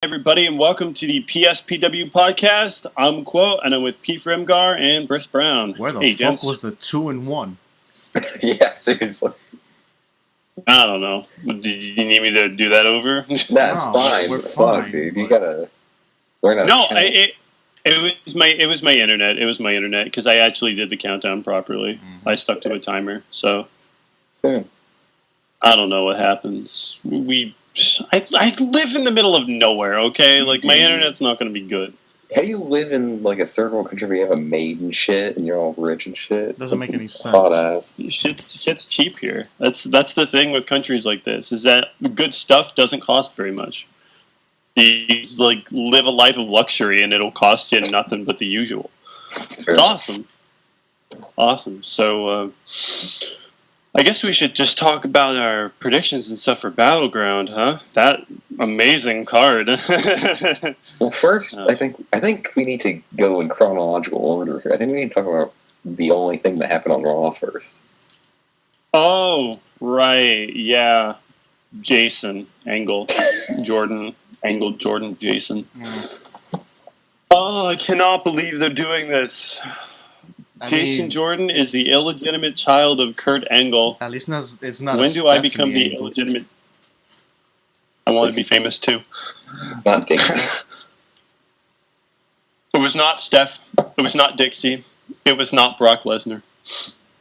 everybody, and welcome to the PSPW podcast. I'm Quote, and I'm with Peef and Bhris Brown. Where the hey, fuck gents. was the 2 and 1? Yeah, seriously. I don't know. Did you need me to do that over? That's No, fine. we're Fuck, fine, dude. but- You gotta learn how to No, count. it was my internet. It was my internet because I actually did the countdown properly. Mhm. I stuck to a timer, so Hmm. I don't know what happens. I live in the middle of nowhere. Okay, like my internet's not going to be good. How do you live in like a third world country where you have a maid and shit and you're all rich and shit? Doesn't That's make any hot sense. ass. Shit's cheap here. That's the thing with countries like this is that good stuff doesn't cost very much. You like live a life of luxury and it'll cost you nothing but the usual. It's awesome. Awesome. So I guess we should just talk about our predictions and stuff for Battleground, huh? That amazing card. Well, first, I think we need to go in chronological order here. I think we need to talk about the only thing that happened on Raw first. Oh, right. Yeah. Jason Angle. Jordan. Angle Jordan Jason. Oh, I cannot believe they're doing this. Jason Jordan is the illegitimate child of Kurt Angle. At least it's not. When do I become the illegitimate? I want to be famous too. Not Dixie. It was not Steph. It was not Dixie. It was not Brock Lesnar.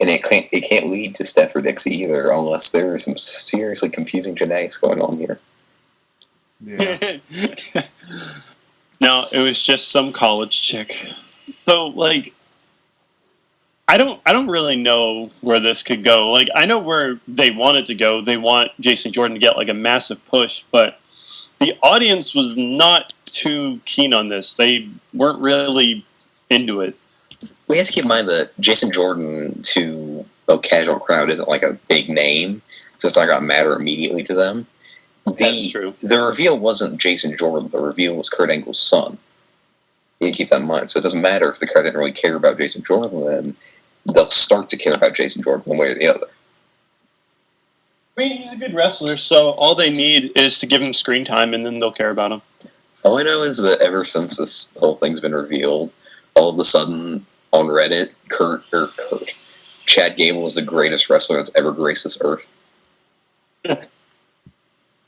And it can't lead to Steph or Dixie either unless there is some seriously confusing genetics going on here. Yeah. No, it was just some college chick. So like I don't really know where this could go. Like I know where they want it to go. They want Jason Jordan to get like a massive push, but the audience was not too keen on this. They weren't really into it. We have to keep in mind that Jason Jordan to a casual crowd isn't like a big name, so it's not going to matter immediately to them. That's true. The reveal wasn't Jason Jordan. The reveal was Kurt Angle's son. You keep that in mind. So it doesn't matter if the crowd didn't really care about Jason Jordan, then they'll start to care about Jason Jordan one way or the other. I mean, he's a good wrestler, so all they need is to give him screen time, and then they'll care about him. All I know is that ever since this whole thing's been revealed, all of a sudden on Reddit, Chad Gable was the greatest wrestler that's ever graced this earth.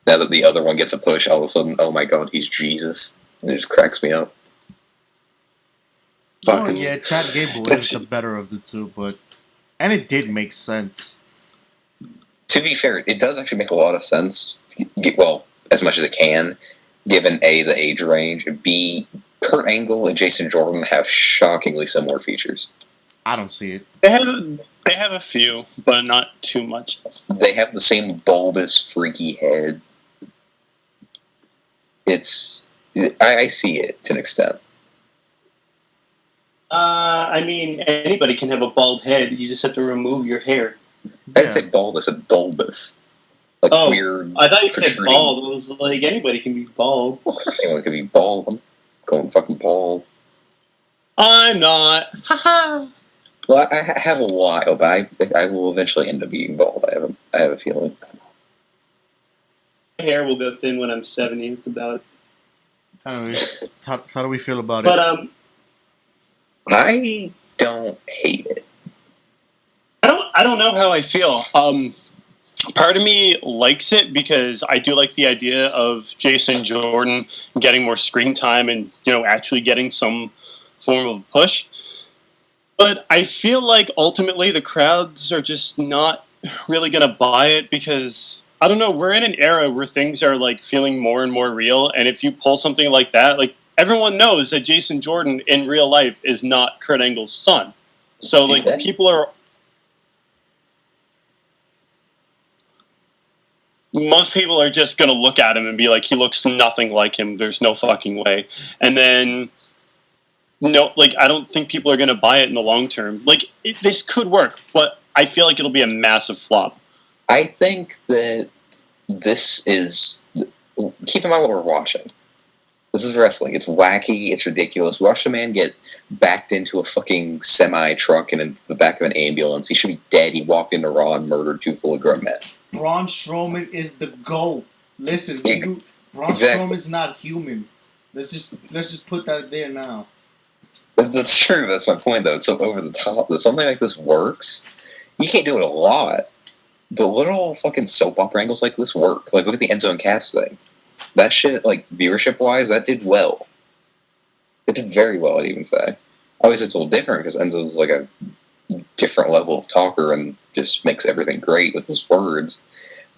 Now that the other one gets a push, all of a sudden, oh my god, he's Jesus. And it just cracks me up. Oh yeah, Chad Gable is the better of the two, and it did make sense. To be fair, it does actually make a lot of sense. Well, as much as it can, given A, the age range, B, Kurt Angle and Jason Jordan have shockingly similar features. I don't see it. They have a few, but not too much. They have the same bulbous, freaky head. I see it to an extent. I mean, anybody can have a bald head. You just have to remove your hair. I didn't say bald, I said bulbous. Like weird. I thought you said bald. I was like, anybody can be bald. Well, anyone could be bald. I'm going fucking bald. I'm not. Haha. Well, I have a while, but I will eventually end up being bald. I have a feeling. My hair will go thin when I'm 70. It's about. How do we feel about it? I don't hate it. I don't know how I feel. Part of me likes it because I do like the idea of Jason Jordan getting more screen time and actually getting some form of push. But I feel like ultimately the crowds are just not really going to buy it because I don't know. We're in an era where things are like feeling more and more real, and if you pull something like that, like everyone knows that Jason Jordan in real life is not Kurt Angle's son. So like people are. Most people are just going to look at him and be like, he looks nothing like him. There's no fucking way. And then, no, like, I don't think people are going to buy it in the long term. Like, this could work, but I feel like it'll be a massive flop. I think that this is... Keep in mind what we're watching. This is wrestling. It's wacky. It's ridiculous. Watch the man get backed into a fucking semi-truck in the back of an ambulance. He should be dead. He walked into Raw and murdered two fully grown men. Braun Strowman is the GOAT. Listen, Braun Exactly. Strowman's not human. Let's just put that there now. That's true. That's my point, though. It's so over the top. That something like this works. You can't do it a lot, but little fucking soap opera angles like this work. Like, look at the Enzo and Cass thing. That shit, like, viewership-wise, that did well. It did very well, I'd even say. Obviously, it's a little different because Enzo's like a different level of talker and just makes everything great with his words.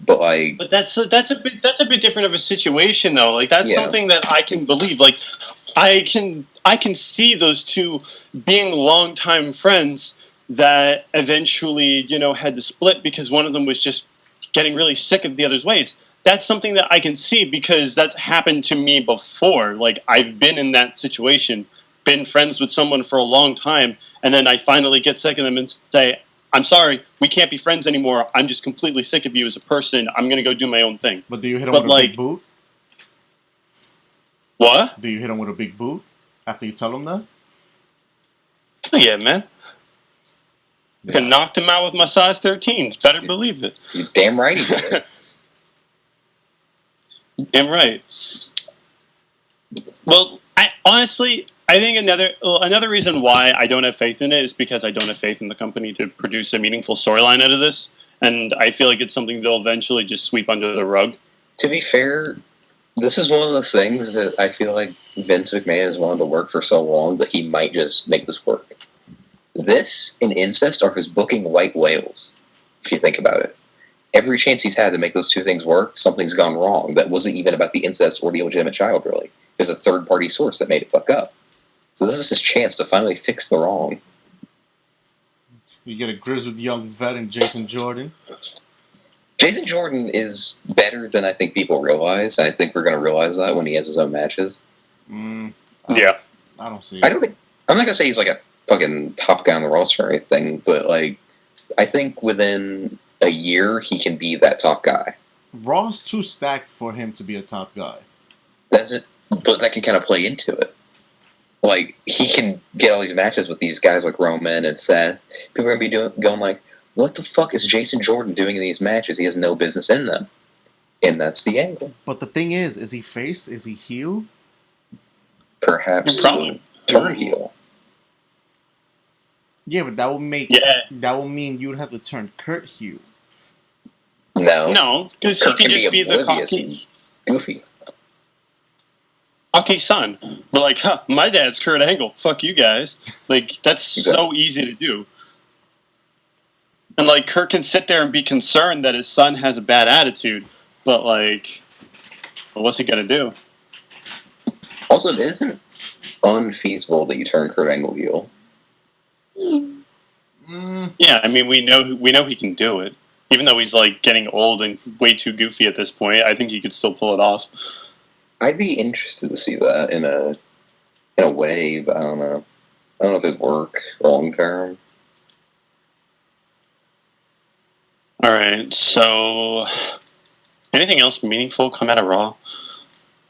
But like, But that's a bit different of a situation though. Like that's something that I can believe. Like I can see those two being longtime friends that eventually had to split because one of them was just getting really sick of the other's ways. That's something that I can see because that's happened to me before. Like I've been in that situation, been friends with someone for a long time, and then I finally get sick of them and say, I'm sorry, we can't be friends anymore. I'm just completely sick of you as a person. I'm going to go do my own thing. But do you hit him with a big boot? What? Do you hit him with a big boot after you tell him that? Oh, yeah, man. I can knock him out with my size 13s. Better believe it. You're damn right he did. Damn right. Well, I think another reason why I don't have faith in it is because I don't have faith in the company to produce a meaningful storyline out of this, and I feel like it's something they'll eventually just sweep under the rug. To be fair, this is one of those things that I feel like Vince McMahon has wanted to work for so long that he might just make this work. This and Incest are his booking white whales, if you think about it. Every chance he's had to make those two things work, something's gone wrong. That wasn't even about the incest or the illegitimate child, really. There's a third-party source that made it fuck up. So this is his chance to finally fix the wrong. You get a grizzled young vet in Jason Jordan. Jason Jordan is better than I think people realize. I think we're going to realize that when he has his own matches. I don't see it. I'm not going to say he's like a fucking top guy on the roster or anything, but like, I think within a year he can be that top guy. Raw's too stacked for him to be a top guy. That's it, but that can kind of play into it. Like, he can get all these matches with these guys like Roman and Seth. People are going to be going like, what the fuck is Jason Jordan doing in these matches? He has no business in them. And that's the angle. But the thing is he face? Is he heel? Perhaps probably turn heel. Yeah, but that will mean you'd have to turn Kurt heel. No, because he could just be the cocky, goofy. Cocky son. But like, my dad's Kurt Angle. Fuck you guys. Like, that's so easy to do. And like, Kurt can sit there and be concerned that his son has a bad attitude, but like, what's he gonna do? Also, it isn't unfeasible that you turn Kurt Angle heel. Yeah, I mean, we know he can do it. Even though he's like getting old and way too goofy at this point, I think he could still pull it off. I'd be interested to see that in a way, but I don't know. I don't know if it'd work long term. All right, so anything else meaningful come out of Raw?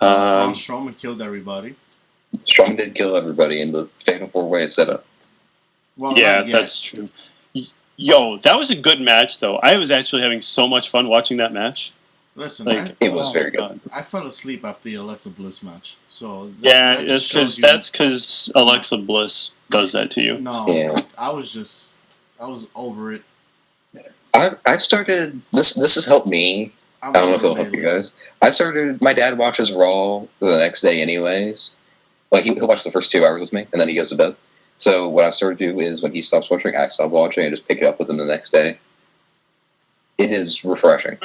Braun Strowman killed everybody. Strowman did kill everybody in the Fatal 4-Way setup. Well, yeah, that's true. Yo, that was a good match, though. I was actually having so much fun watching that match. Listen, like, it was very good. I fell asleep after the Alexa Bliss match. So that's because Alexa Bliss does that to you. No, yeah. I was over it. I've started this has helped me. I don't know if it'll help you guys. I've started. My dad watches Raw the next day, anyways. Like he'll watch the first 2 hours with me, and then he goes to bed. So what I've started to do is when he stops watching, I stop watching, and just pick it up with him the next day. It is refreshing.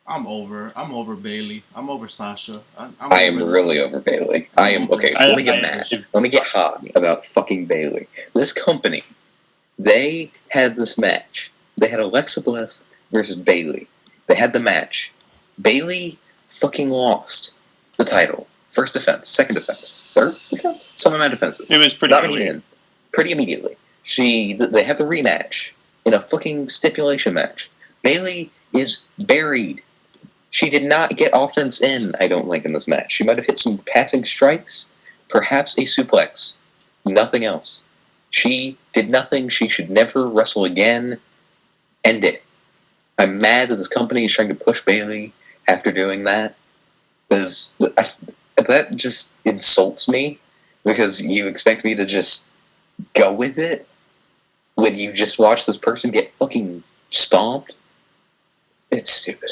I'm over Bailey. I'm over Sasha. I am really over Bailey. I am okay. Let me get mad. Let me get hot about fucking Bailey. This company, they had this match. They had Alexa Bliss versus Bailey. They had the match. Bailey fucking lost the title. First defense, second defense, third defense. Some amount of defenses. It was pretty pretty immediately. They have the rematch in a fucking stipulation match. Bailey is buried. She did not get offense in, I don't think, in this match. She might have hit some passing strikes, perhaps a suplex. Nothing else. She did nothing. She should never wrestle again. End it. I'm mad that this company is trying to push Bailey after doing that. That just insults me because you expect me to just go with it when you just watch this person get fucking stomped. It's stupid.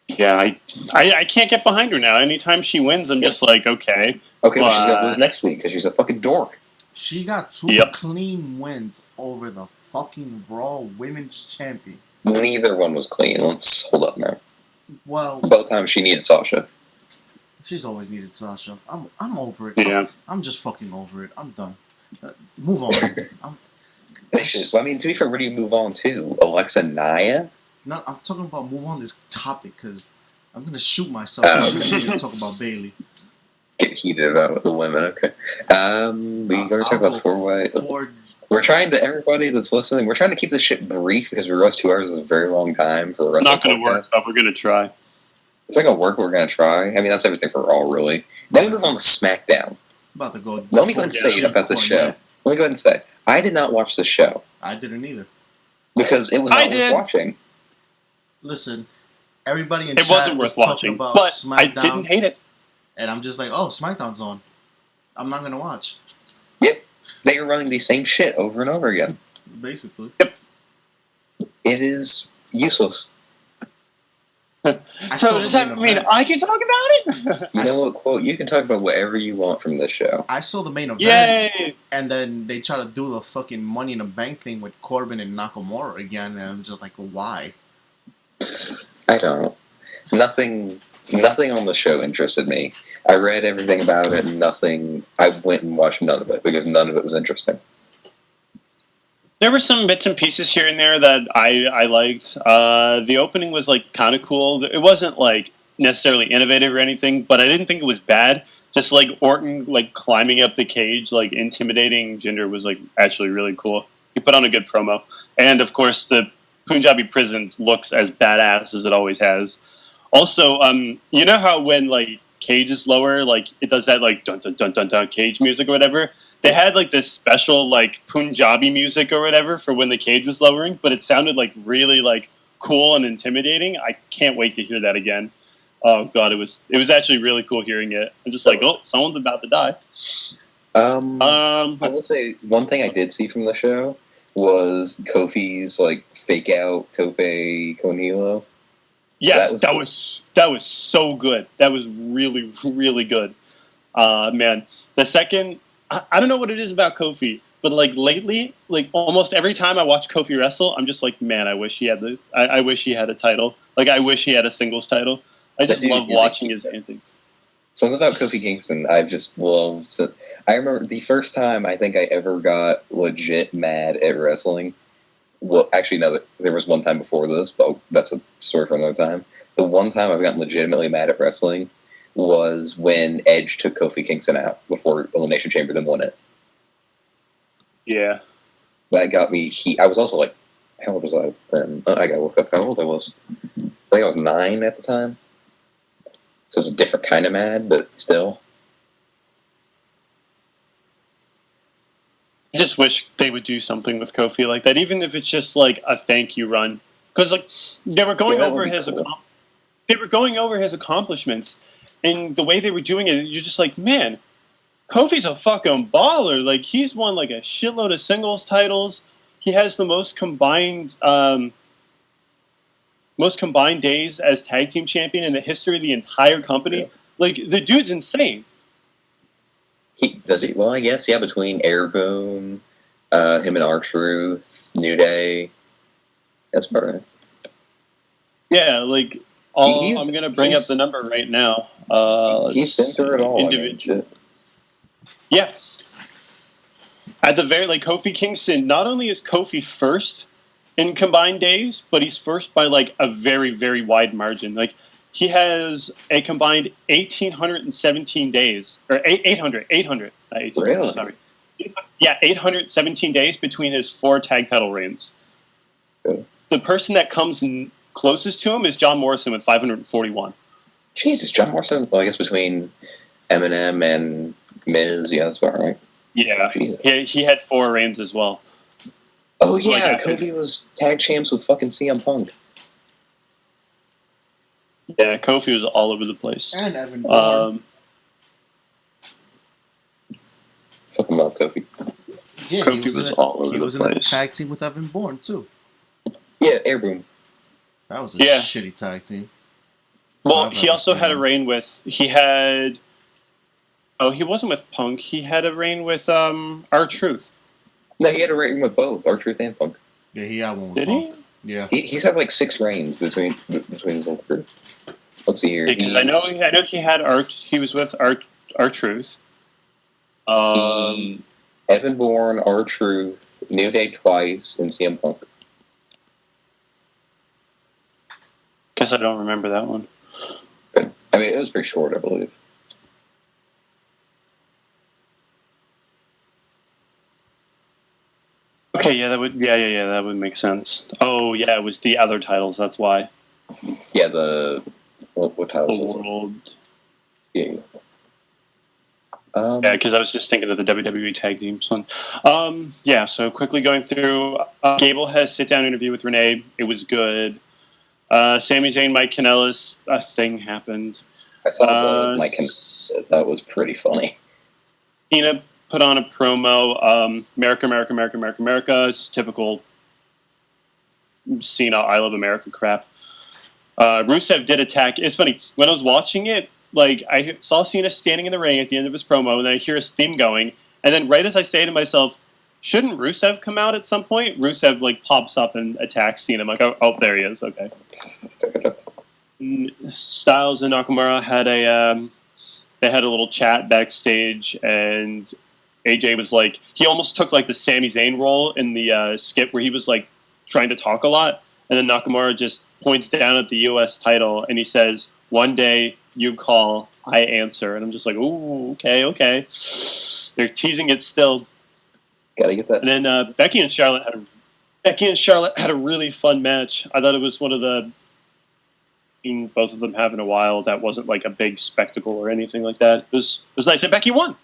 Yeah, I can't get behind her now. Anytime she wins, I'm just like, okay. Okay, well, she's gonna lose next week because she's a fucking dork. She got 2 clean wins over the fucking Raw Women's Champion. Neither one was clean. Let's hold up now. Well, both times she needed Sasha. She's always needed Sasha. I'm over it. Yeah. I'm just fucking over it. I'm done. Move on. I mean, to be fair, where do you move on to? Alexa Nia? No, I'm talking about move on this topic because I'm gonna shoot myself. I'm going to talk about Bailey. Get heated about the women. Okay. We're going to talk about four-way. We're trying to, everybody that's listening, we're trying to keep this shit brief because we realized 2 hours is a very long time for a wrestling Not going to work, but we're going to try. It's not going to work, but we're going to try. I mean, that's everything for Raw, really. Then we move on to SmackDown. About to go. Let me go ahead and say it about the show. Let me go ahead and say, I did not watch the show. I didn't either. Because it was not worth watching. Listen, everybody in chat wasn't worth watching, about but SmackDown, I didn't hate it. And I'm just like, oh, SmackDown's on. I'm not going to watch. Yep. They are running the same shit over and over again. Basically. Yep. It is useless. So does that mean I can talk about it? You know what, quote, you can talk about whatever you want from this show. I saw the main event. Yay! And then they try to do the fucking Money in the Bank thing with Corbin and Nakamura again, and I'm just like, why? I don't. Nothing on the show interested me. I read everything about it, and I went and watched none of it, because none of it was interesting. There were some bits and pieces here and there that I liked. The opening was like kind of cool. It wasn't like necessarily innovative or anything, but I didn't think it was bad. Just like Orton like climbing up the cage, like intimidating Jinder was like actually really cool. He put on a good promo, and of course the Punjabi prison looks as badass as it always has. Also, you know how when like cage is lower, like it does that like dun dun dun dun dun cage music or whatever. They had like this special like Punjabi music or whatever for when the cage was lowering, but it sounded like really like cool and intimidating. I can't wait to hear that again. Oh god, it was actually really cool hearing it. I'm just like, oh, someone's about to die. I will say one thing I did see from the show was Kofi's like fake out Tope Conilo. Yes, that was so good. That was really, really good. Man, the second, I don't know what it is about Kofi, but like lately, like almost every time I watch Kofi wrestle, I'm just like, man, I wish he had I wish he had a title. Like I wish he had a singles title. I just love watching his antics. Something about Kofi Kingston, I've just loved. I remember the first time I think I ever got legit mad at wrestling. Well, actually, no, there was one time before this, but that's a story for another time. The one time I've gotten legitimately mad at wrestling was when Edge took Kofi Kingston out before Elimination Chamber then won it. Yeah. That got me I was also like, how old was I then? I gotta look up how old I was. I think I was 9 at the time. So it's a different kind of mad, but still. I just wish they would do something with Kofi like that, even if it's just like a thank you run. Because like they were going over his accomplishments, and the way they were doing it, you're just like, man, Kofi's a fucking baller. Like he's won like a shitload of singles titles. He has the most combined days as tag team champion in the history of the entire company. Yeah. Like the dude's insane. Does he? Well, I guess yeah. Between Airboom, him and R-Truth, New Day, that's about right. Yeah, like I'm gonna bring up the number right now. He's been through it all. Individual. Yeah. At the very Kofi Kingston, not only is Kofi first in combined days, but he's first by like a very, very wide margin. Like he has a combined 1,817 days, or 800, not 18, really? Sorry. Yeah, 817 days between his 4 tag title reigns. Good. The person that comes closest to him is John Morrison with 541. Jesus, John Morrison. Well, I guess between Eminem and Miz, yeah, that's about right. Yeah, he had 4 reigns as well. Oh yeah, Kofi was tag champs with fucking CM Punk. Yeah, Kofi was all over the place. And Evan Bourne. Fucking love Kofi. Yeah, Kofi was all over the in a place. tag team with Evan Bourne, too. Yeah, Airboom. That was a Yeah. shitty tag team. Well, he also had a reign with... He had... Oh, he wasn't with Punk. He had a reign with R-Truth. No, he had a reign with both R-Truth and Punk. Yeah, he had one with Did Punk. he? Yeah. He's had like 6 reigns between his whole crew. Let's see here. Because I know he had he was with R-Truth. Evan Bourne, R-Truth, New Day twice, and CM Punk. Guess I don't remember that one. But, I mean, it was pretty short, I believe. Okay, yeah, that would make sense. Oh, yeah, it was the other titles. That's why. Yeah, what titles? The World. Yeah. Yeah, because I was just thinking of the WWE Tag Teams one. Yeah, so quickly going through. Gable has a sit-down interview with Renee. It was good. Sami Zayn, Mike Kanellis, a thing happened. I saw Mike Kanellis. That was pretty funny. Cena put on a promo. America, America, America, America, America. It's typical Cena, I love America crap. Rusev did attack. It's funny. When I was watching it, like, I saw Cena standing in the ring at the end of his promo, and then I hear his theme going, and then right as I say to myself, shouldn't Rusev come out at some point? Rusev, like, pops up and attacks Cena. I'm like, oh, there he is. Okay. Styles and Nakamura had they had a little chat backstage, and AJ was like, he almost took, like, the Sami Zayn role in the skit where he was, like, trying to talk a lot, and then Nakamura just points down at the U.S. title, and he says, one day you call, I answer. And I'm just like, ooh, okay. They're teasing it still. Gotta get that. And then Becky and Charlotte had a really fun match. I thought it was one of the both of them have in a while that wasn't like a big spectacle or anything like that. It was nice. And Becky won.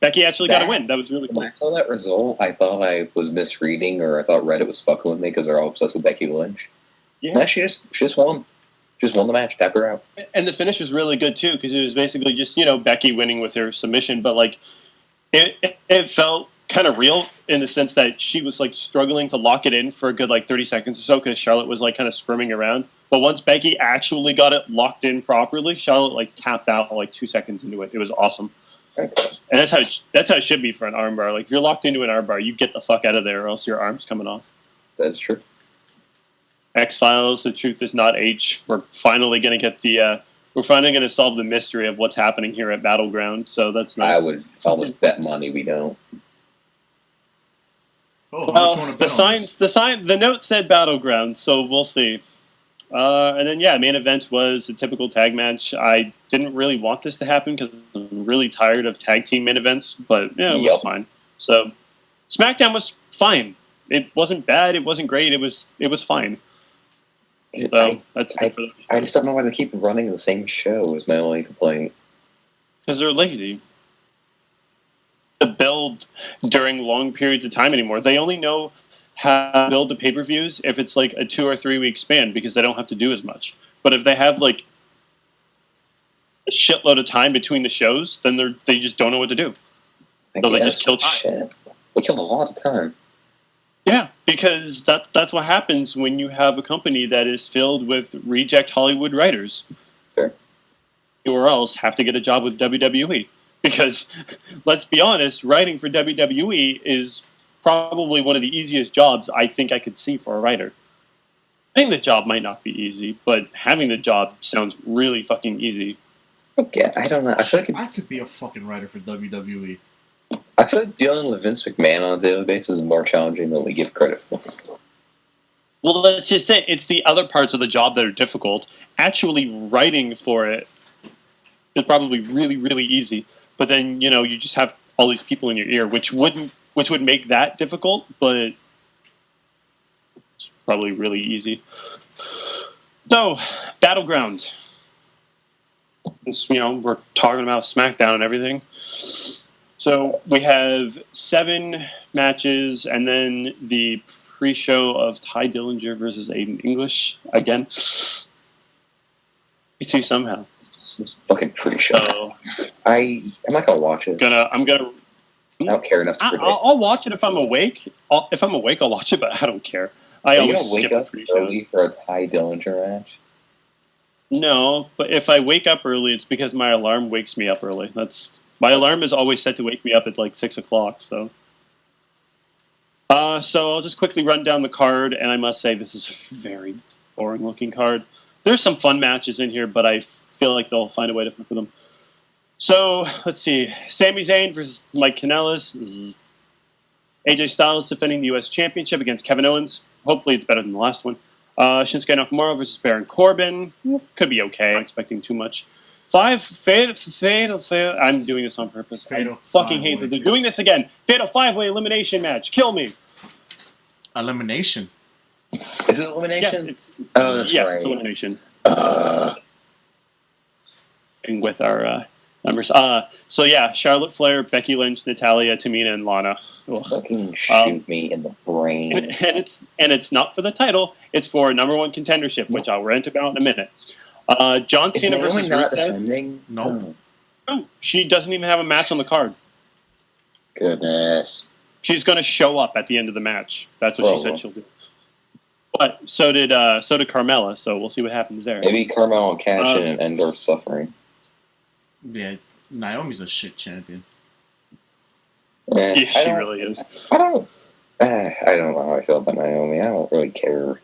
Becky actually got a win. That was really cool. When I saw that result, I thought I was misreading, or I thought Reddit was fucking with me because they're all obsessed with Becky Lynch. Yeah. No, she just won. Just won the match. Tap her out. And the finish was really good too, because it was basically just Becky winning with her submission, but like it felt kind of real in the sense that she was like struggling to lock it in for a good like 30 seconds or so because Charlotte was like kind of squirming around. But once Becky actually got it locked in properly, Charlotte like tapped out like 2 seconds into it. It was awesome. Okay. And that's how it should be for an armbar. Like if you're locked into an armbar, you get the fuck out of there, or else your arm's coming off. That is true. X-Files, The Truth Is Not H. We're finally going to get we're finally going to solve the mystery of what's happening here at Battleground. So that's nice. I would almost bet money we don't. Oh, well, the note said Battleground, so we'll see. And then main event was a typical tag match. I didn't really want this to happen because I'm really tired of tag team main events, but yeah, it was fine. So SmackDown was fine. It wasn't bad. It wasn't great. It was fine. So that's it for I just don't know why they keep running the same show. Is my only complaint. Because they're lazy to build during long periods of time anymore. They only know how to build the pay-per-views if it's like a 2 or 3 week span because they don't have to do as much. But if they have like a shitload of time between the shows, then they just don't know what to do. So they just kill time. Shit. They killed a lot of time. Yeah, because that's what happens when you have a company that is filled with reject Hollywood writers. Sure. Or else have to get a job with WWE. Because, let's be honest, writing for WWE is probably one of the easiest jobs I think I could see for a writer. Getting the job might not be easy, but having the job sounds really fucking easy. Okay, I don't know. I feel like I could be a fucking writer for WWE. I feel like dealing with Vince McMahon on a daily basis is more challenging than we give credit for. Well, that's just it. It's the other parts of the job that are difficult. Actually writing for it is probably really, really easy. But then, you just have all these people in your ear, which would make that difficult, but it's probably really easy. So, Battleground. We're talking about SmackDown and everything. So we have 7 matches, and then the pre-show of Ty Dillinger versus Aiden English again. These too somehow. It's fucking pretty show. So I'm not gonna watch it. I'm gonna. I don't care enough to predict. I'll watch it if I'm awake. If I'm awake, I'll watch it, but I don't care. I Are you always gonna wake skip the up pre-shows. early for a Ty Dillinger match? No, but if I wake up early, it's because my alarm wakes me up early. My alarm is always set to wake me up at like 6 o'clock. So I'll just quickly run down the card, and I must say this is a very boring-looking card. There's some fun matches in here, but I feel like they'll find a way to fuck with them. So let's see: Sami Zayn versus Mike Kanellis. AJ Styles defending the U.S. Championship against Kevin Owens. Hopefully, it's better than the last one. Shinsuke Nakamura versus Baron Corbin. Could be okay. I'm expecting too much. 5 fatal. I'm doing this on purpose. Fatal I fucking hate that they're doing this again. Fatal 5-way elimination match. Kill me. Elimination. Is it elimination? Yes, it's that's right. it's elimination. And with our numbers. So yeah, Charlotte Flair, Becky Lynch, Natalya, Tamina, and Lana. Ugh. Fucking shoot me in the brain. And it's not for the title. It's for number one contendership, which I'll rant about in a minute. John Is Cena Naomi versus not Rusev. defending? Nope. No, she doesn't even have a match on the card. Goodness. She's going to show up at the end of the match. That's what she said she'll do. But so did Carmella. So we'll see what happens there. Maybe Carmella will cash in and end her suffering. Yeah, Naomi's a shit champion. Yeah, she really is. I don't know how I feel about Naomi. I don't really care.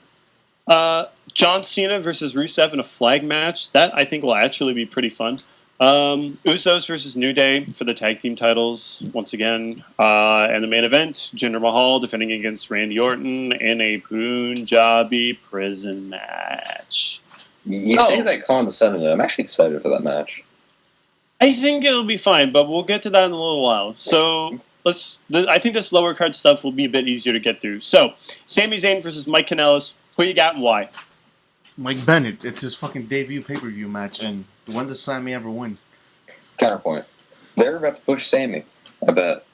John Cena versus Rusev in a flag match. That I think will actually be pretty fun. Usos versus New Day for the tag team titles once again. And the main event, Jinder Mahal defending against Randy Orton in a Punjabi prison match. You say that condescendingly. I'm actually excited for that match. I think it'll be fine, but we'll get to that in a little while. So I think this lower card stuff will be a bit easier to get through. So, Sami Zayn versus Mike Kanellis. Who you got and why? Mike Bennett. It's his fucking debut pay-per-view match, and when does Sami ever win? Counterpoint. They're about to push Sami. I bet.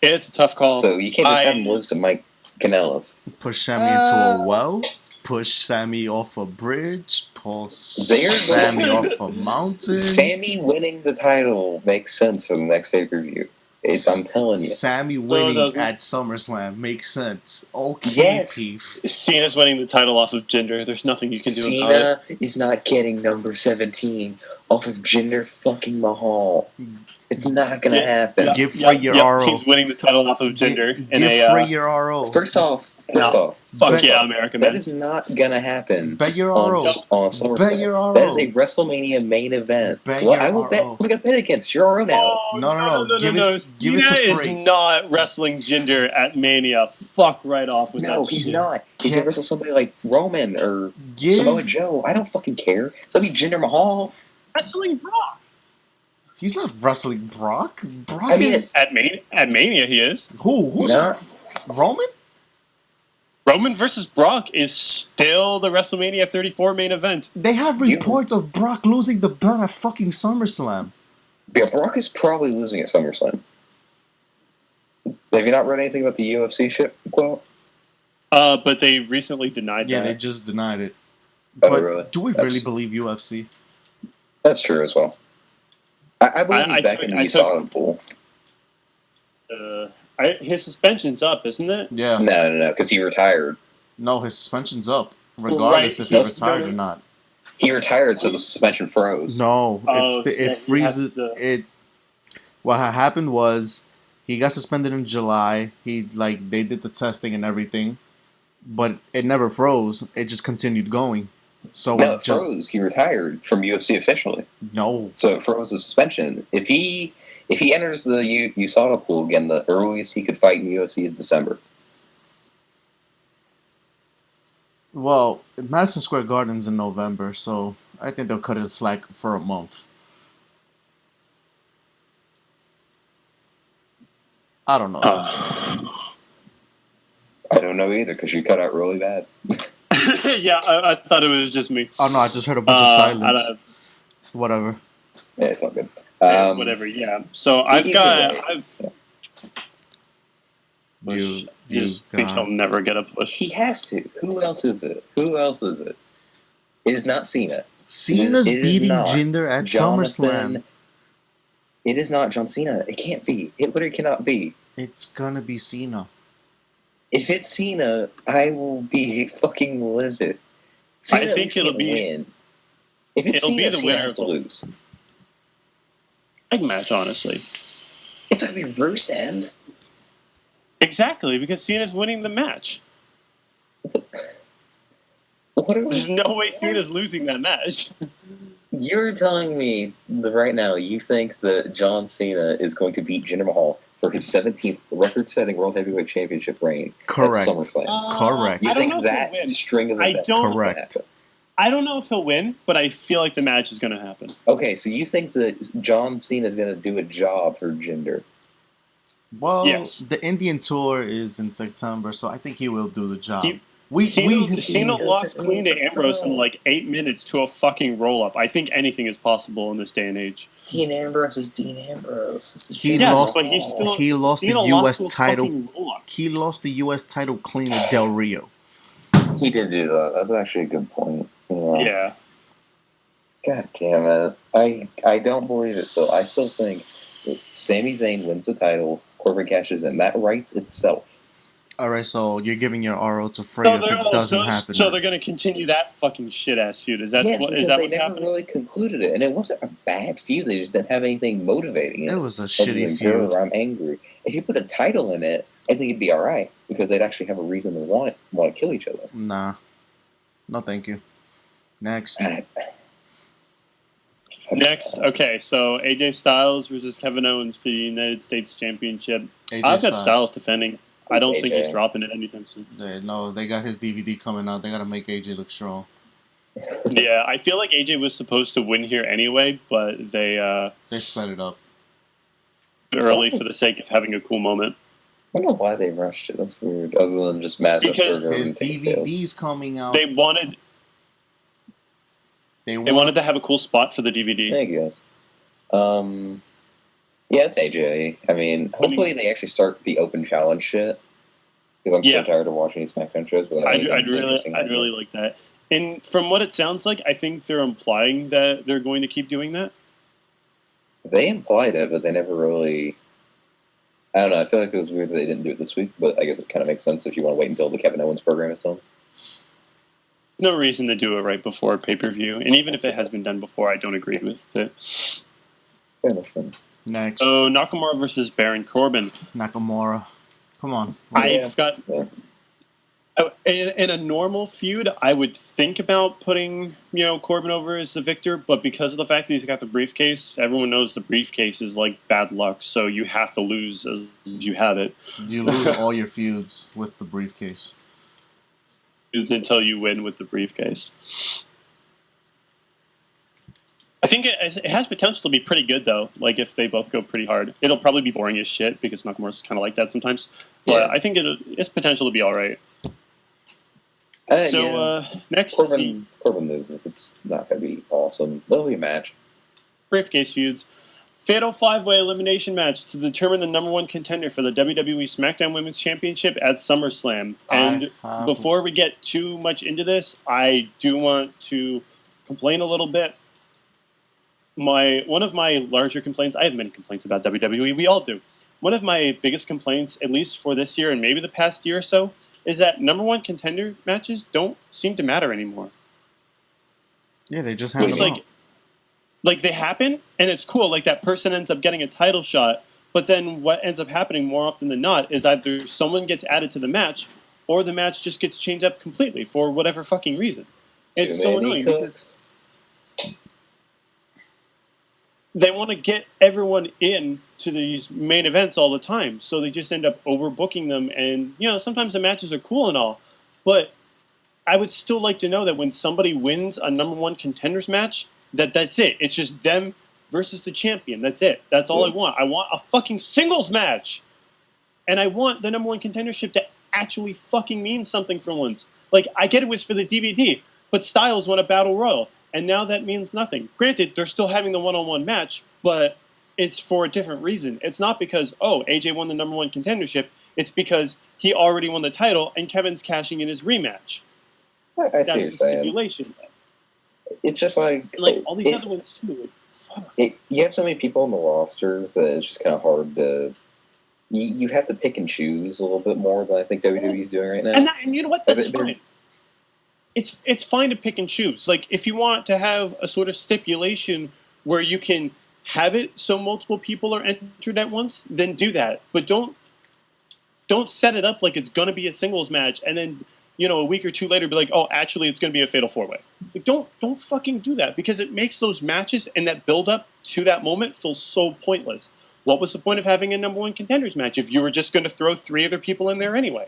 It's a tough call. So you can't just have him lose to Mike Kanellis. Push Sami into a well. Push Sami off a bridge. Push Sami off a mountain. Sami winning the title makes sense for the next pay-per-view. I'm telling you. Sami winning at SummerSlam makes sense. Okay, yes. Peef. Cena's winning the title off of Jinder. There's nothing you can do about it. Cena is not getting number 17 off of Jinder fucking Mahal. It's not going to happen. Give Free your RO. He's winning the title off of Jinder. Give Free your RO. First off. Fuck yeah, America, man. That is not going to happen. Bet your RO. On SummerSlam. Bet your RO. That is a WrestleMania main event. I will bet. We're going to bet against your RO now. No. Give it Cena to is Free. not wrestling Jinder at Mania. Fuck right off with that. No, he's not. He's going to wrestle somebody like Roman or Samoa Joe. I don't fucking care. So be Jinder Mahal. Wrestling Brock. He's not wrestling Brock. Brock is at Mania. He is. Who's Roman? Roman versus Brock is still the WrestleMania 34 main event. They have reports of Brock losing the belt at fucking SummerSlam. Yeah, Brock is probably losing at SummerSlam. Have you not read anything about the UFC shit, Quell? But they recently denied that. Yeah, they just denied it. Oh, but really? Do we really believe UFC? That's true as well. I believe he's back in the USADA pool. His suspension's up, isn't it? Yeah. No, because he retired. No, his suspension's up, regardless if he retired or not. He retired, so the suspension froze. No, it freezes. What happened was he got suspended in July. They did the testing and everything, but it never froze. It just continued going. So no, it froze. He retired from UFC officially. No. So it froze the suspension. If he enters the USADA pool again, the earliest he could fight in UFC is December. Well, Madison Square Garden's in November, so I think they'll cut it slack for a month. I don't know. I don't know either, because you cut out really bad. Yeah, I thought it was just me. Oh no, I just heard a bunch of silence. Whatever. Yeah, it's all good. Whatever, yeah. So I just think he'll never get a push. He has to. Who else is it? It is not Cena. Cena's it is beating not Jinder at SummerSlam. It is not John Cena. It can't be. It literally cannot be. It's gonna be Cena. If it's Cena, I will be fucking livid. Cena I think it'll be win. If it's it'll Cena, be the Cena winner has to of the lose. tag match, honestly. It's gonna be Rusev. Exactly, because Cena's winning the match. There's no way Cena's losing that match. You're telling me that right now you think that John Cena is going to beat Jinder Mahal for his 17th record-setting World Heavyweight Championship reign Correct. at SummerSlam? Correct. You I don't think know if that he'll win. string of events Correct. I don't know if he'll win, but I feel like the match is going to happen. Okay, so you think that John Cena is going to do a job for Jinder? Well, Yes. the Indian tour is in September, so I think he will do the job. Cena lost clean to Ambrose in like 8 minutes to a fucking roll-up. I think anything is possible in this day and age. Dean Ambrose is Dean Ambrose. He lost the U.S. title. He lost the U.S. title clean to Del Rio. He did do that. That's actually a good point. Yeah. God damn it. I don't believe it, though. I still think that Sami Zayn wins the title, Corbin cashes in. That writes itself. All right, so you're giving your RO to Freya if it doesn't happen. So they're going to continue that fucking shit-ass feud. Is that yes, what, because is that they what's never happening? really concluded it. And it wasn't a bad feud. They just didn't have anything motivating it. It was a shitty feud. I'm angry. If you put a title in it, I think it'd be all right because they'd actually have a reason to want to kill each other. Nah. No, thank you. Next. Okay, so AJ Styles versus Kevin Owens for the United States Championship. I've got Styles defending. I don't think he's dropping it anytime soon. No, they got his DVD coming out. They got to make AJ look strong. Yeah, I feel like AJ was supposed to win here anyway, but they sped it up early for the sake of having a cool moment. I don't know why they rushed it. That's weird. Other than just massive. Because his DVD's coming out. They wanted to have a cool spot for the DVD. I guess. Yeah, it's AJ. I mean, hopefully they actually start the open challenge shit. Because I'm so tired of watching these SmackDown shows. But I'd really like that. And from what it sounds like, I think they're implying that they're going to keep doing that. They implied it, but they never really... I don't know. I feel like it was weird that they didn't do it this week, but I guess it kind of makes sense if you want to wait until the Kevin Owens program is done. No reason to do it right before pay-per-view. And even if it has been done before, I don't agree with it. Fair enough. Next. So, Nakamura versus Baron Corbin. Nakamura. Come on. In a normal feud, I would think about putting, Corbin over as the victor, but because of the fact that he's got the briefcase, everyone knows the briefcase is like bad luck, so you have to lose as you have it. You lose all your feuds with the briefcase. Until you win with the briefcase. I think it has potential to be pretty good, though. Like, if they both go pretty hard. It'll probably be boring as shit, because Nakamura's kind of like that sometimes. But I think it's potential to be alright. Next Corbin loses. It's not going to be awesome. There'll be a match. Briefcase feuds. Fatal 5-way elimination match to determine the number one contender for the WWE SmackDown Women's Championship at SummerSlam. And before we get too much into this, I do want to complain a little bit. One of my larger complaints, I have many complaints about WWE, we all do. One of my biggest complaints, at least for this year and maybe the past year or so, is that number one contender matches don't seem to matter anymore. Yeah, they just happen. Like, they happen, and it's cool. Like, that person ends up getting a title shot, but then what ends up happening more often than not is either someone gets added to the match, or the match just gets changed up completely for whatever fucking reason. It's so annoying because they want to get everyone in to these main events all the time, so they just end up overbooking them. And, sometimes the matches are cool and all, but I would still like to know that when somebody wins a number one contenders match, that's it. It's just them versus the champion. That's it. That's all I want. I want a fucking singles match. And I want the number one contendership to actually fucking mean something for once. Like, I get it was for the DVD, but Styles won a Battle Royal, and now that means nothing. Granted, they're still having the one-on-one match, but it's for a different reason. It's not because, AJ won the number one contendership. It's because he already won the title, and Kevin's cashing in his rematch. I see what you're saying. Stipulation. It's just like all these other ones too. Like, fuck. You have so many people on the roster that it's just kind of hard to. You have to pick and choose a little bit more than I think WWE is doing right now. And you know what? That's fine. It's fine to pick and choose. Like, if you want to have a sort of stipulation where you can have it so multiple people are entered at once, then do that. But don't set it up like it's going to be a singles match and then, a week or two later be like, oh, actually it's going to be a fatal four-way. Like, don't fucking do that, because it makes those matches and that build up to that moment feel so pointless. What was the point of having a number one contenders match if you were just going to throw three other people in there anyway?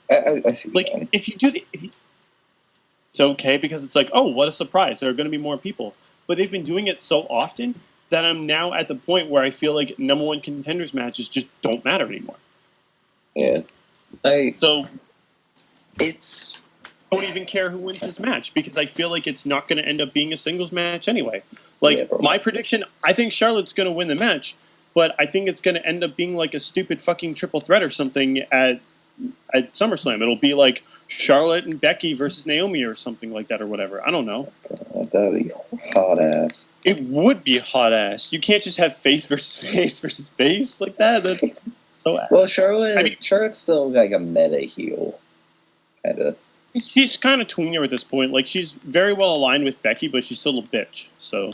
I see like, if you do it's okay, because it's like, oh, what a surprise, there are going to be more people. But they've been doing it so often that I'm now at the point where I feel like number one contenders matches just don't matter anymore. Yeah. So it's I don't even care who wins this match, because I feel like it's not going to end up being a singles match anyway. Like, my prediction, I think Charlotte's going to win the match, but I think it's going to end up being like a stupid fucking triple threat or something at SummerSlam. It'll be like Charlotte and Becky versus Naomi or something like that, or whatever. I don't know. That'd be hot ass. It would be hot ass. You can't just have face versus face versus face like that. That's so ass. Well, Charlotte's still like a meta heel, kind of. She's kind of tweener at this point. Like, she's very well aligned with Becky, but she's still a bitch. So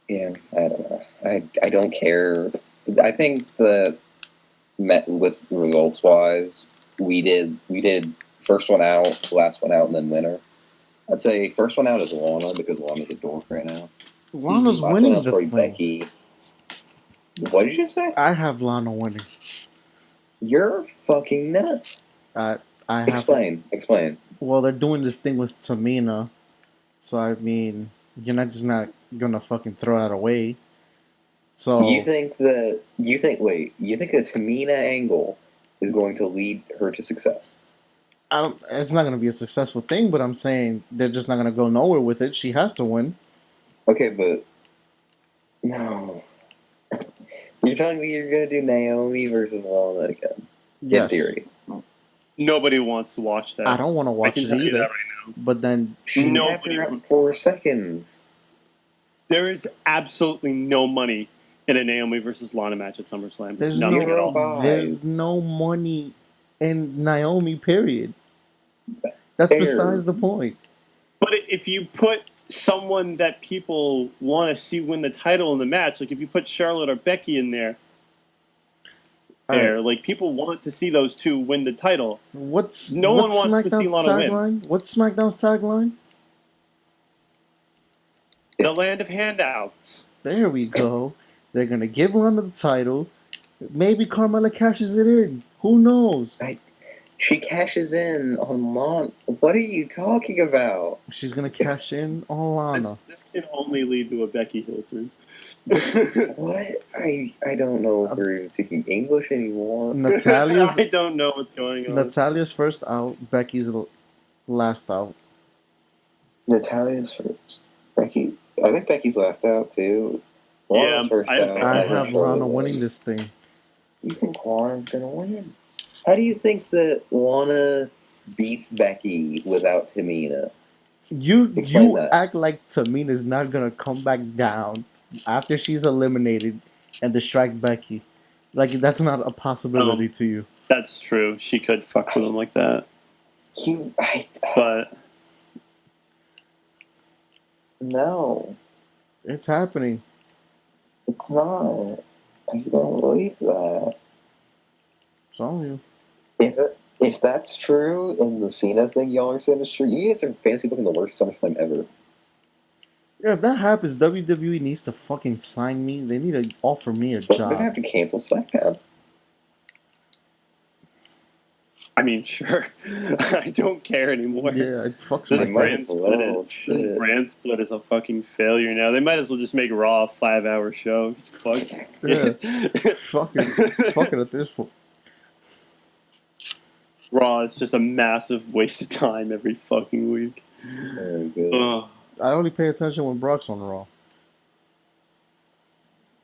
yeah, I don't know. I don't care. I think that with results wise, we did first one out, last one out, and then winner. I'd say first one out is Lana, because Lana's a dork right now. Lana's winning the thing. Becky. What did you say? I have Lana winning. You're fucking nuts. Explain. Well, they're doing this thing with Tamina, so I mean, you're not gonna fucking throw that away. So you think the Tamina angle is going to lead her to success? It's not gonna be a successful thing, but I'm saying they're just not gonna go nowhere with it. She has to win. Okay, but no. You're telling me you're gonna do Naomi versus Lana again? Yes. In theory. Nobody wants to watch that. I don't want to watch it either. Right now. But then she nobody after 4 seconds. There is absolutely no money in a Naomi versus Lana match at SummerSlam. There's no money in Naomi, period. That's besides the point. But if you put someone that people want to see win the title in the match, like if you put Charlotte or Becky in there, like, people want to see those two win the title. No one wants to see Lana win. What's SmackDown's tagline? The land of handouts. There we go. They're gonna give Lana the title. Maybe Carmella cashes it in. Who knows? She cashes in on Lana. What are you talking about? She's gonna cash in on Lana. This can only lead to a Becky heel turn. What? I don't know if we're even speaking English anymore. I don't know what's going on. Natalia's first out. Becky's last out. Natalia's first. Becky. I think Becky's last out too. Lana's first out. I have Lana winning this thing. You think Lana's gonna win? How do you think that Lana beats Becky without Tamina? You act like Tamina's not gonna come back down after she's eliminated and distract Becky. Like, that's not a possibility to you. That's true. She could fuck with him like that. But no, it's happening. It's not. I don't believe that. It's on you. If that's true, and the Cena thing y'all are saying is true, you guys are fantasy booking the worst SummerSlam ever. Yeah, if that happens, WWE needs to fucking sign me. They need to offer me a job. They're gonna have to cancel SmackDown. I mean, sure. I don't care anymore. Yeah, it fucks this with This brand split is a fucking failure now. They might as well just make Raw a 5-hour show. Fuck it. Fuck it at this point. Raw is just a massive waste of time every fucking week. Very good. I only pay attention when Brock's on Raw.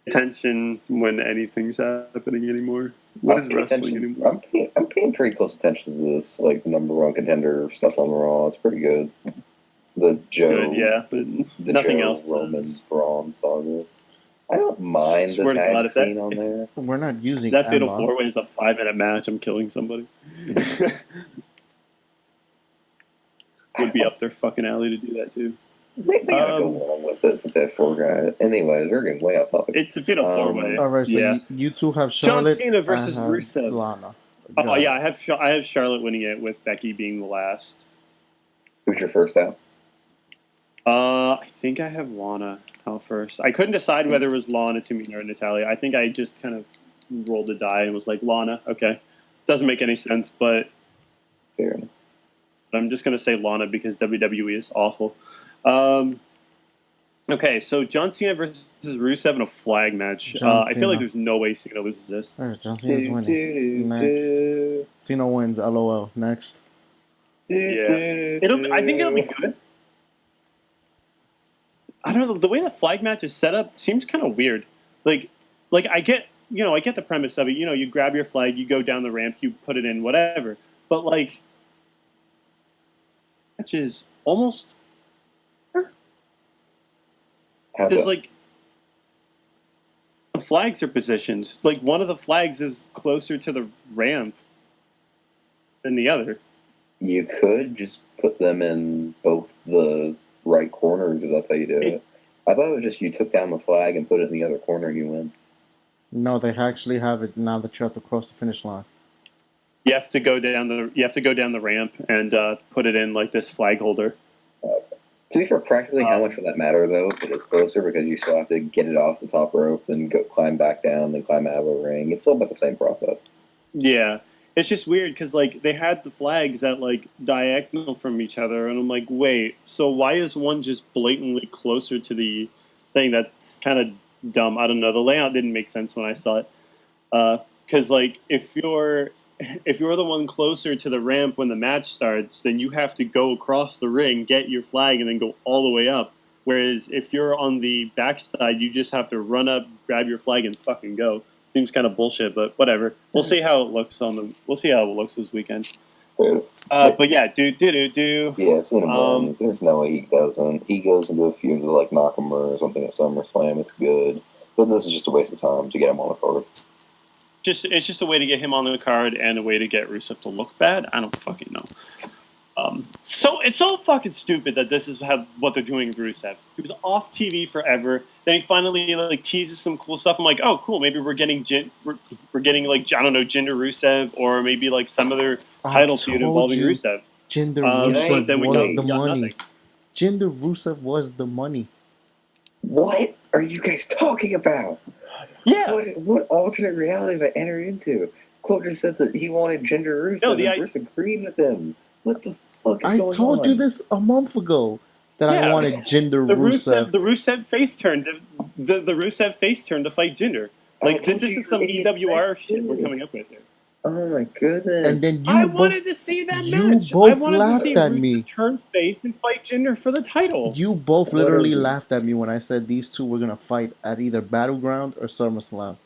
Attention when anything's happening anymore. What is wrestling anymore? I'm paying pretty close attention to this, like, number one contender stuff on Raw. It's pretty good. The Joe, good, yeah, but the nothing Joe else. Roman Braun sagas. I don't mind the Swear to tag God, scene on there. We're not using That Fatal Emma. 4-Way is a 5-minute match. I'm killing somebody. Would be up their fucking alley to do that too. They gotta go along with it since they have 4 guys. Anyways, we're getting way off topic. It's a Fatal 4-Way. All right, so yeah. you two have Charlotte. John Cena versus I have Rusev. Lana. Oh yeah, I have Charlotte winning it with Becky being the last. Who's your first out? I think I have Lana out first. I couldn't decide whether it was Lana, Tamina, or Natalia. I think I just kind of rolled a die and was like, Lana, okay. Doesn't make any sense, but Fair enough. I'm just going to say Lana because WWE is awful. Okay, so John Cena versus Rusev in a flag match. I feel like there's no way Cena loses this. John Cena's winning. Next. Cena wins, LOL. Next. Yeah. I think it'll be good. I don't know, the way the flag match is set up seems kind of weird. Like I get the premise of it. You know, you grab your flag, you go down the ramp, you put it in, whatever. But like, match is almost. Because like, the flags are positioned. Like one of the flags is closer to the ramp than the other. You could just put them in both the right corners if that's how you do it. I thought it was just you took down the flag and put it in the other corner and you win. No, they actually have it now that you have to cross the finish line. You have to go down the ramp and put it in like this flag holder. To be fair, practically how much would that matter though if it is closer because you still have to get it off the top rope, then go climb back down, then climb out of the ring. It's still about the same process. Yeah. It's just weird because, like, they had the flags at, like, diagonal from each other, and I'm like, wait, so why is one just blatantly closer to the thing? That's kind of dumb. I don't know. The layout didn't make sense when I saw it. Because, like, if you're the one closer to the ramp when the match starts, then you have to go across the ring, get your flag, and then go all the way up. Whereas if you're on the backside, you just have to run up, grab your flag, and fucking go. Seems kind of bullshit, but whatever. We'll see how it looks We'll see how it looks this weekend. But yeah, do. Yeah, Cena wins. There's no way he doesn't. He goes into a feud with like Nakamura or something at SummerSlam. It's good, but this is just a waste of time to get him on the card. It's just a way to get him on the card and a way to get Rusev to look bad. I don't fucking know. So it's so fucking stupid that this is what they're doing with Rusev. He was off TV forever. Then he finally like teases some cool stuff. I'm like, oh, cool. Maybe we're getting like I don't know, Jinder Rusev, or maybe like some other title feud involving Rusev. Jinder Rusev then was the money. Nothing. Jinder Rusev was the money. What are you guys talking about? Yeah. What alternate reality have I entered into? Quote just said that he wanted Jinder Rusev, and Bruce agreed with him. What the fuck is going on? I told you this a month ago that I wanted Jinder Rusev. The Rusev face turn. The Rusev face turn to fight Jinder. Like this isn't some EWR shit we're coming up with here. Oh my goodness! And then I wanted to see that match. Both I wanted laughed to see at Rusev me. Turn face and fight Jinder for the title. You both literally laughed at me when I said these two were gonna fight at either Battleground or SummerSlam.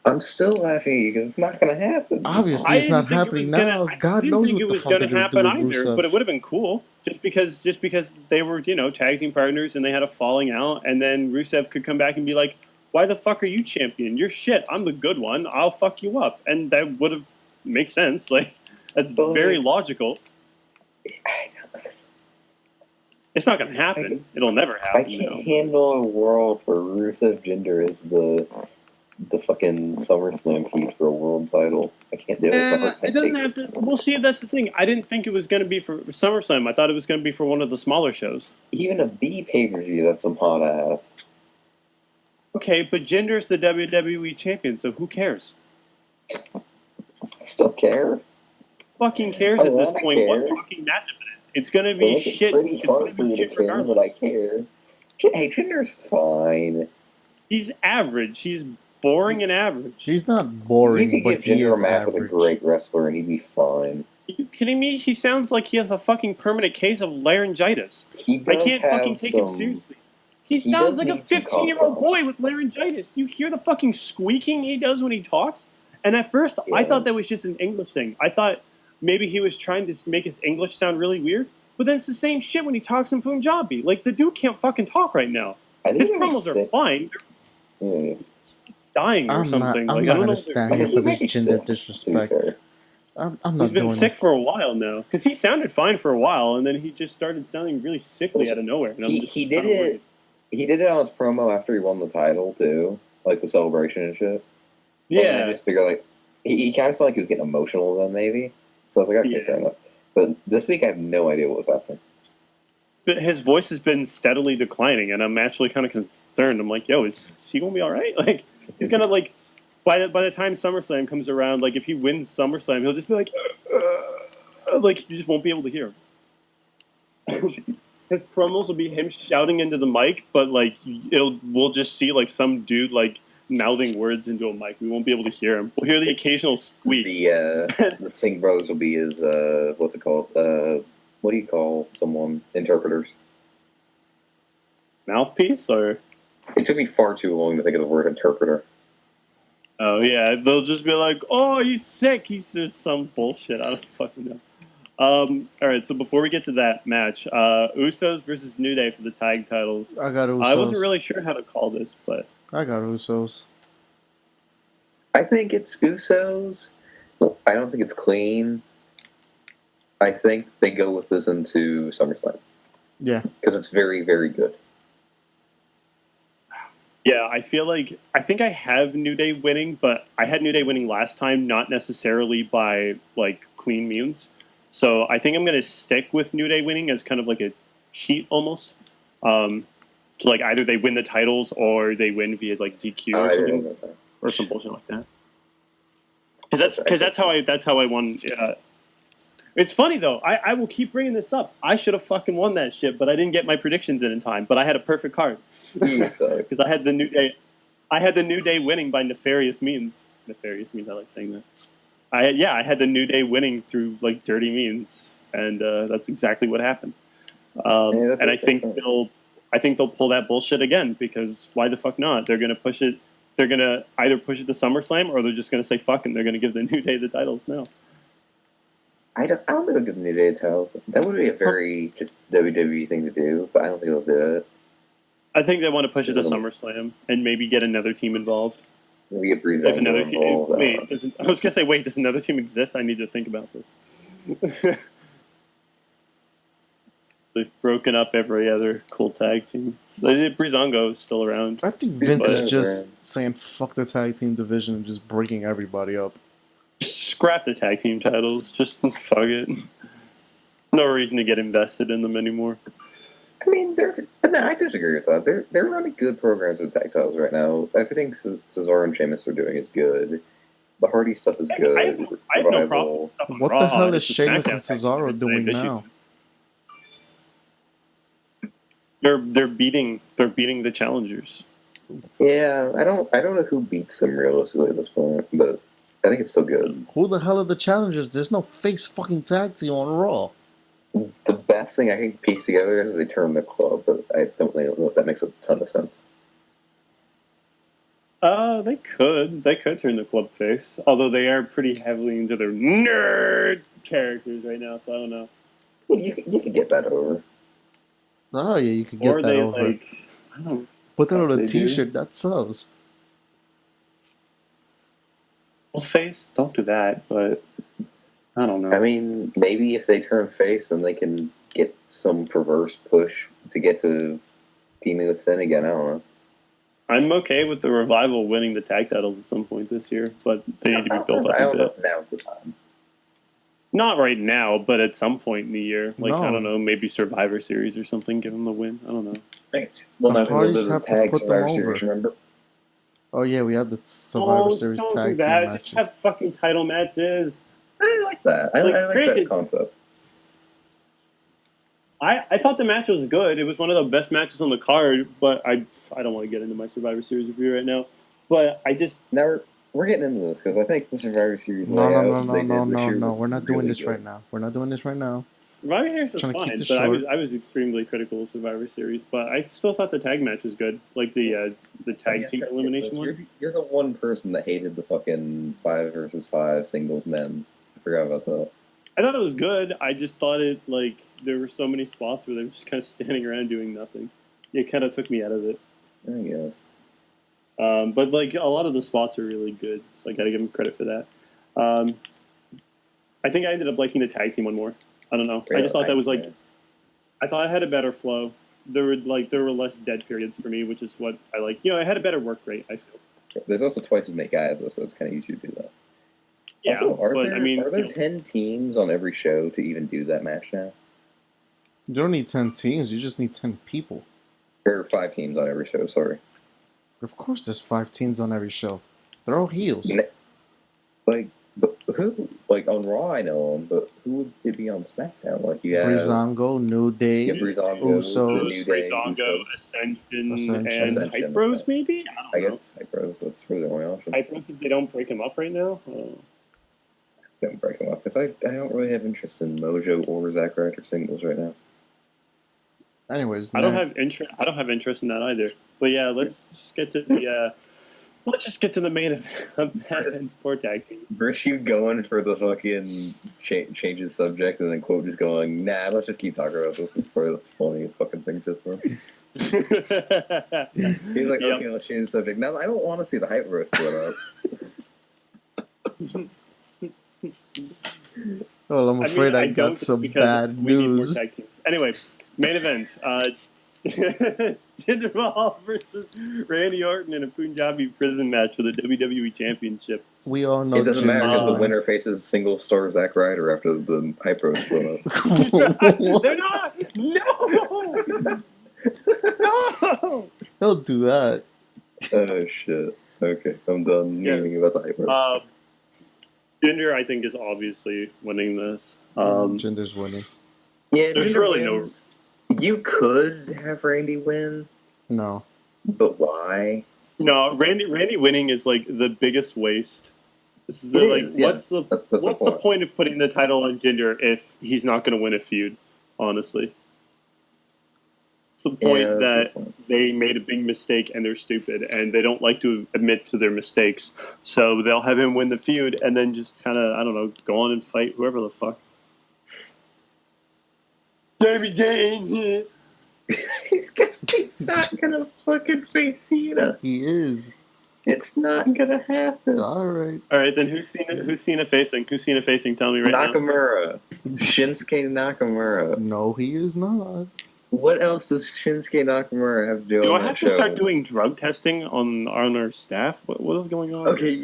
I'm still laughing at you because it's not going to happen. Obviously, it's not happening now. God knows what the fuck they're going to do with Rusev. But it would have been cool just because they were tag team partners and they had a falling out, and then Rusev could come back and be like, "Why the fuck are you champion? You're shit. I'm the good one. I'll fuck you up," and that would have made sense. Like that's very logical. It's not going to happen. It'll never happen. I can't handle a world where Rusev Jinder is the fucking SummerSlam feud for a world title. I can't do it. It doesn't have to. We'll see. That's the thing. I didn't think it was going to be for SummerSlam. I thought it was going to be for one of the smaller shows. Even a B pay-per-view, that's some hot ass. Okay, but Jinder's the WWE champion, so who cares? I still care. Fucking cares at this point. What fucking match it is? It's going to be shit. It's going to be shit regardless. But I care. Hey, Jinder's fine. He's average. He's boring and average. He's not boring, you could give Jinder a match with a great wrestler and he'd be fine. Are you kidding me? He sounds like he has a fucking permanent case of laryngitis. I can't fucking take him seriously. He sounds like a 15-year-old boy with laryngitis. You hear the fucking squeaking he does when he talks? And at first, I thought that was just an English thing. I thought maybe he was trying to make his English sound really weird. But then it's the same shit when he talks in Punjabi. Like, the dude can't fucking talk right now. His promos are fine. They're dying or something. I'm like, not I don't gonna know stand here for this gender disrespect. I'm not He's been doing sick this. for a while now. Because he sounded fine for a while, and then he just started sounding really sickly out of nowhere. And he did it. He did it on his promo after he won the title too, like the celebration and shit. Yeah, and I just figured like he kind of sounded like he was getting emotional then, maybe. So I was like, okay, fair enough. But this week I have no idea what was happening. But his voice has been steadily declining, and I'm actually kind of concerned. I'm like, yo, is he gonna be all right? Like, he's gonna like by the time SummerSlam comes around, like if he wins SummerSlam, he'll just be like you just won't be able to hear him. His promos will be him shouting into the mic, but like we'll just see like some dude like mouthing words into a mic. We won't be able to hear him. We'll hear the occasional squeak. The Singh brothers will be his what's it called? What do you call someone? Interpreters. Mouthpiece, or it took me far too long to think of the word interpreter. Oh yeah, they'll just be like, "Oh, he's sick. He's just some bullshit." I don't fucking know. All right, so before we get to that match, Usos versus New Day for the tag titles. I got Usos. I wasn't really sure how to call this, but I got Usos. I think it's Usos. I don't think it's clean. I think they go with this into SummerSlam. Yeah. Because it's very, very good. Yeah, I think I have New Day winning, but I had New Day winning last time, not necessarily by like clean means. So I think I'm going to stick with New Day winning as kind of like a cheat almost. So like either they win the titles or they win via like DQ or something, or some bullshit like that. Because that's how I won. It's funny though. I will keep bringing this up. I should have fucking won that shit, but I didn't get my predictions in time. But I had a perfect card because I had the New Day. I had the New Day winning by nefarious means. Nefarious means. I like saying that. I had the New Day winning through like dirty means, and that's exactly what happened. And I think they'll pull that bullshit again because why the fuck not? They're gonna push it. They're gonna either push it to SummerSlam or they're just gonna say fuck and they're gonna give the New Day the titles now. I don't think they'll give the New Day titles. That would be a very just WWE thing to do, but I don't think they'll do it. I think they want to push it to SummerSlam and maybe get another team involved. Maybe get Bhris involved. Wait, I was gonna say, wait, does another team exist? I need to think about this. They've broken up every other cool tag team. Breezango is still around. I think Vince is just saying fuck the tag team division and just breaking everybody up. Scrap the tag team titles. Just fuck it. No reason to get invested in them anymore. I mean, I disagree with that. They're running good programs with tag titles right now. Everything Cesaro and Sheamus are doing is good. The Hardy stuff is good. I have no problem. What the hell is Sheamus and Cesaro doing now? They're beating the challengers. Yeah, I don't know who beats them realistically at this point, but I think it's still good. Who the hell are the challengers? There's no face fucking tag team on Raw. The best thing I can piece together is they turn the club, but I don't know if that makes a ton of sense. They could turn the club face, although they are pretty heavily into their nerd characters right now. So I don't know. Well, you could get that over. Oh yeah, you could get that over. Like, I don't put that on a T-shirt. That sells. Well, face, don't do that. But I don't know. I mean, maybe if they turn face, then they can get some perverse push to get to teaming with Finn again. I don't know. I'm okay with the Revival winning the tag titles at some point this year, but they need to be built up a bit. Now's the time. Not right now, but at some point in the year. Like, I don't know, maybe Survivor Series or something, give them the win. I don't know. Thanks. Well, now because of the tag Survivor Series, remember? Oh, yeah, we have the Survivor Series tag team matches. Just have fucking title matches. I like that. I like that concept. I thought the match was good. It was one of the best matches on the card, but I don't want to get into my Survivor Series review right now. But I just... Now we're getting into this, because I think the Survivor Series No, we're not doing this right now. We're not doing this right now. Survivor Series was Trying to keep fine, this but short. I was extremely critical of Survivor Series. But I still thought the tag match was good, like the tag team elimination one. You're the one person that hated the fucking 5 versus 5 singles men's. I forgot about that. I thought it was good. I just thought it like there were so many spots where they were just kind of standing around doing nothing. It kind of took me out of it. I guess. But like a lot of the spots are really good, so I got to give them credit for that. I think I ended up liking the tag team one more. I don't know. I just thought that was like, I thought I had a better flow. There were less dead periods for me, which is what I like. You know, I had a better work rate, I feel. There's also twice as many guys, though, so it's kind of easy to do that. Yeah, also, are but there, I mean, are there 10 teams on every show to even do that match now? You don't need 10 teams. You just need 10 people. Or 5 teams on every show, sorry. Of course there's 5 teams on every show. They're all heels. Like, but who? Like, on Raw, I know them, but who would it be on SmackDown? Like, you have... Breezango, New Day, Breezango, Usos, New Day, Breezango, Usos. Ascension, and Hype Bros, maybe? I guess Hype Bros, that's really the only option. Hype Bros, if they don't break him up right now? They don't break them up, because I don't really have interest in Mojo or Zack Ryder singles right now. Anyways, I don't have interest in that either. But yeah, let's just get to the main event for tag team. Bhris, you going for the fucking change the subject, and then Quote just going, nah, let's just keep talking about this. It's probably the funniest fucking thing just then. He's like, okay, let's change the subject. Now, I don't want to see the Hype Bros split up. Well, I'm afraid I got some bad we need more news. tag teams. Anyway, main event. Jinder Mahal versus Randy Orton in a Punjabi prison match for the WWE Championship. We all know it doesn't matter because the Jinder. winner faces single star Zack Ryder after the Hype Bros split up. They're not! No! No! Don't do that. Oh, shit. Okay, I'm done memeing about the Hype Bros. Jinder, I think, is obviously winning this. Jinder's winning. Yeah, there's really no... You could have Randy win. No. But why? No, Randy winning is like the biggest waste. What's the point of putting the title on Jinder if he's not going to win a feud? Honestly, it's the point that they made a big mistake and they're stupid and they don't like to admit to their mistakes. So they'll have him win the feud and then just kind of, I don't know, go on and fight whoever the fuck. He's not gonna fucking face Cena. He is. It's not gonna happen. All right. Then who's Cena facing? Who's Cena facing? Tell me right Nakamura. Shinsuke Nakamura. No, he is not. What else does Shinsuke Nakamura have to do? Do I have to start doing drug testing on our staff? What is going on? Okay,